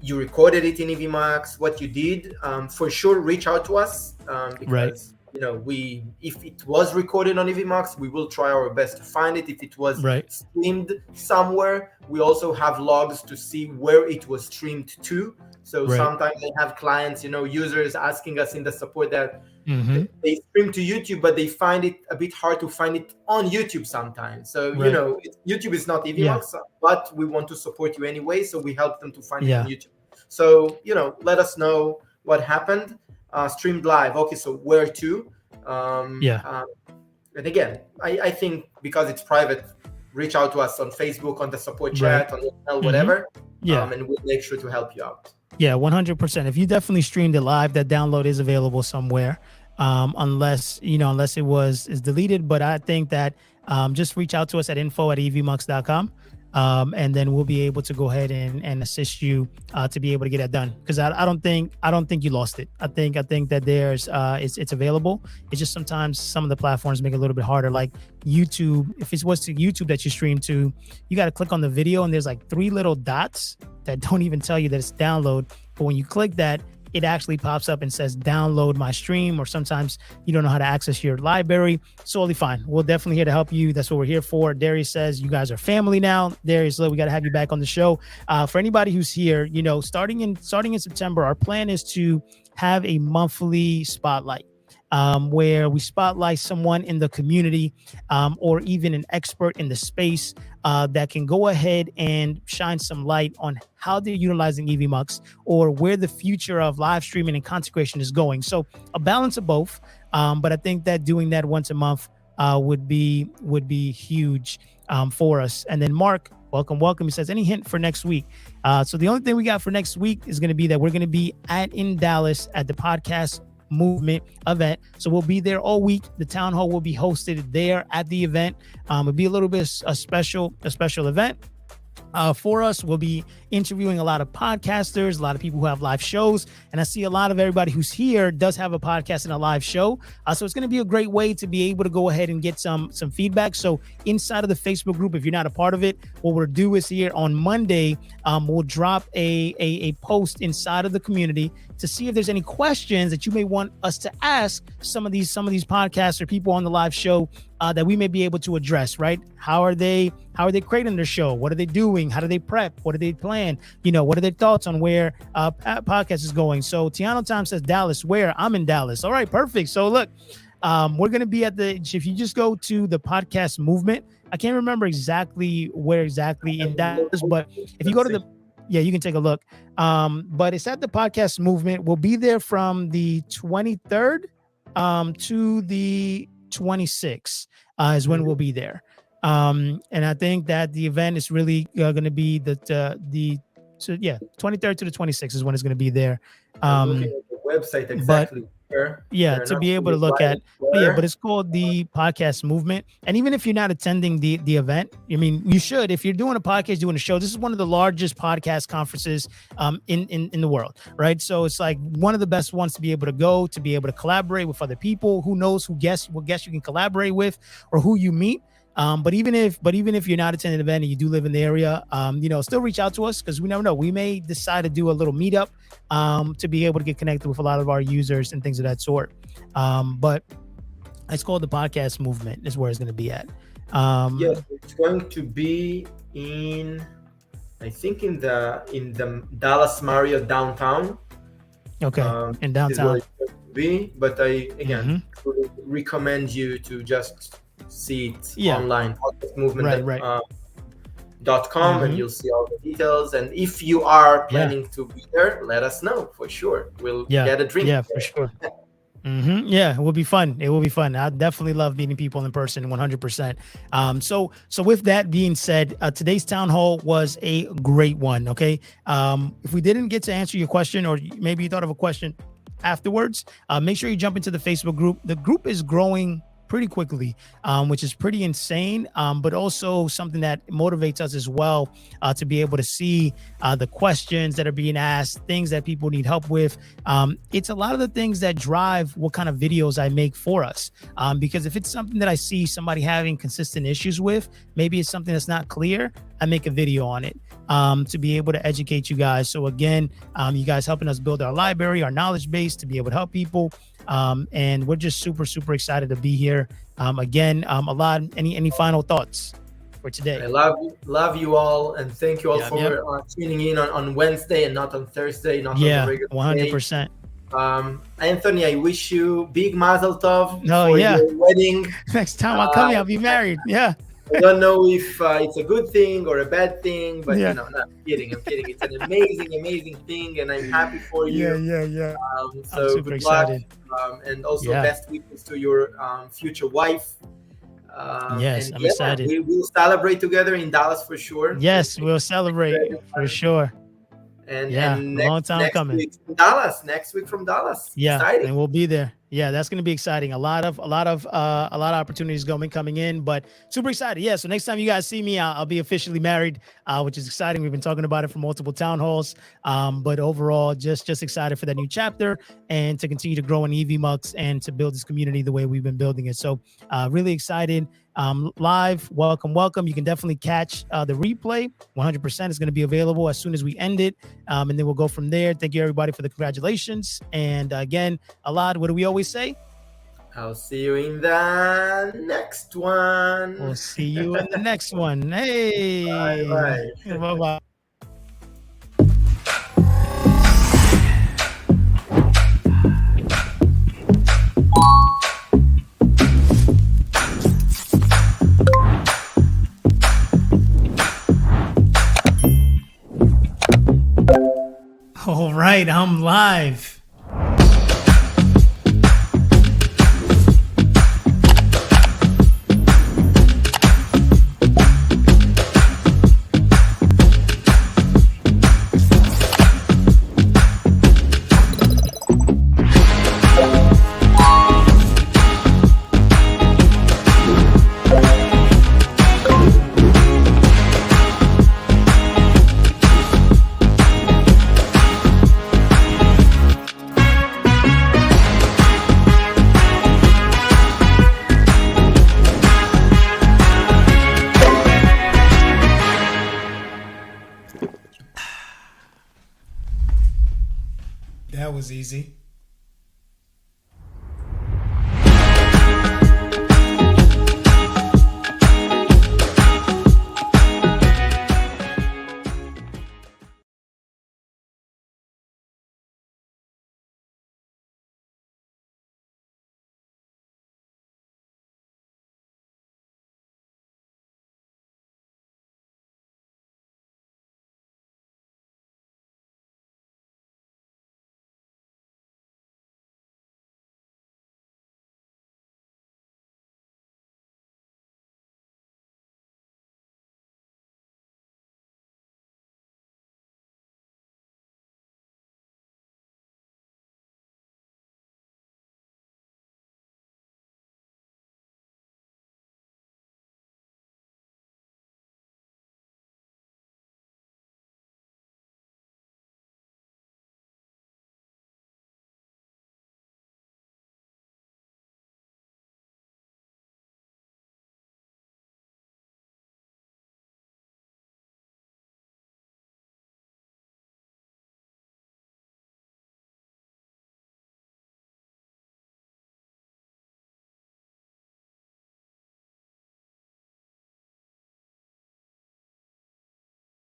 you recorded it in Evmux, what you did, for sure reach out to us, because if it was recorded on Evmux, we will try our best to find it. If it was streamed somewhere, we also have logs to see where it was streamed to. So sometimes I have clients, users asking us in the support that they stream to YouTube, but they find it a bit hard to find it on YouTube sometimes. So, YouTube is not Evmux, but we want to support you anyway. So we help them to find it on YouTube. So, let us know what happened. Streamed live. Okay, so where to? And again, I think because it's private, reach out to us on Facebook, on the support chat, on email, whatever. And we'll make sure to help you out. Yeah, 100%. If you definitely streamed it live, that download is available somewhere, unless it is deleted. But I think that just reach out to us at info@evmux.com. And then we'll be able to go ahead and assist you to be able to get that done. Because I don't think you lost it. I think that there's it's available. It's just sometimes some of the platforms make it a little bit harder. Like YouTube, if it was to YouTube that you stream to, you got to click on the video and there's like 3 little dots that don't even tell you that it's download. But when you click that, it actually pops up and says download my stream, or sometimes you don't know how to access your library. It's totally fine. We're definitely here to help you. That's what we're here for. Darius says you guys are family now. Darius, we got to have you back on the show. For anybody who's here, starting in September, our plan is to have a monthly spotlight, where we spotlight someone in the community, or even an expert in the space that can go ahead and shine some light on how they're utilizing Evmux, or where the future of live streaming and content creation is going. So a balance of both. But I think that doing that once a month would be huge for us. And then Mark, welcome. He says, any hint for next week? So the only thing we got for next week is going to be that we're going to be in Dallas at the podcast movement event. So we'll be there all week. The town hall will be hosted there at the event. It'll be a little bit a special event. For us, we'll be interviewing a lot of podcasters, a lot of people who have live shows. And I see a lot of everybody who's here does have a podcast and a live show. So it's going to be a great way to be able to go ahead and get some feedback. So inside of the Facebook group, if you're not a part of it, what we'll do is here on Monday, we'll drop a post inside of the community to see if there's any questions that you may want us to ask some of these podcasts or people on the live show that we may be able to address, right? How are they creating their show? What are they doing? How do they prep? What do they plan? What are their thoughts on where podcast is going? So Tiano Time says Dallas, where? I'm in Dallas. All right, perfect. So look, we're going to be if you just go to the podcast movement, I can't remember exactly where in Dallas, but if you go to you can take a look. But it's at the podcast movement. We'll be there from the 23rd to the 26th is when we'll be there. And I think that the event is really going to be 23rd to the 26th is when it's going to be there. Looking at the website exactly. To be able to look at, but it's called the podcast movement. And even if you're not attending the event, I mean, you should. If you're doing a podcast, doing a show, this is one of the largest podcast conferences in the world, right? So it's like one of the best ones to be able to go, to be able to collaborate with other people. Who knows what guests you can collaborate with, or who you meet. But even if you're not attending an event and you do live in the area, still reach out to us, because we never know. We may decide to do a little meetup to be able to get connected with a lot of our users and things of that sort. But it's called the podcast movement is where it's going to be at. Yes, it's going to be in the Dallas Marriott downtown. Okay, in downtown. But I would recommend you to just see it online, podcastmovement.com, and you'll see all the details. And if you are planning to be there, let us know for sure. We'll get a drink. Yeah, for sure. Yeah, it will be fun. I definitely love meeting people in person, 100%. So with that being said, today's town hall was a great one. Okay. If we didn't get to answer your question, or maybe you thought of a question afterwards, make sure you jump into the Facebook group. The group is growing pretty quickly, which is pretty insane, but also something that motivates us as well, to be able to see the questions that are being asked, things that people need help with. It's a lot of the things that drive what kind of videos I make for us, because if it's something that I see somebody having consistent issues with, maybe it's something that's not clear, I make a video on it. to be able to educate you guys. So again, you guys helping us build our library, our knowledge base to be able to help people. And we're just super, super excited to be here. Again, a lot. Any final thoughts for today? I love you all, and thank you all Yep, for yep. tuning in on Wednesday and not on Thursday, not on the Yeah, regular day. 100%. Anthony, I wish you big mazel tov No, for yeah. your wedding. Next time I'll come here, I'll be married. Yeah. I don't know if it's a good thing or a bad thing, but Yeah. no, I'm kidding. I'm kidding. It's an amazing, amazing thing, and I'm happy for you. Yeah. I'm So super good luck, excited. and also Yeah. best wishes to your future wife. Yes, and I'm yeah, excited. we will celebrate together in Dallas for sure. Yes, we'll celebrate for sure. And Yeah, and a long time next coming. week from Dallas. Next week from Dallas. Yeah, Exciting. and we'll be there. Yeah, that's going to be exciting. A lot of opportunities coming in, but super excited. Yeah, so next time you guys see me, I'll be officially married, which is exciting. We've been talking about it for multiple town halls, but overall, just excited for that new chapter and to continue to grow in Evmux and to build this community the way we've been building it. So really excited. Live, welcome. You can definitely catch the replay. 100% is going to be available as soon as we end it, and then we'll go from there. Thank you everybody for the congratulations, and again, Alad, what do we always say? I'll see you in the next one. We'll see you in the next one. Hey, Bye. bye. All right, I'm live. That was easy.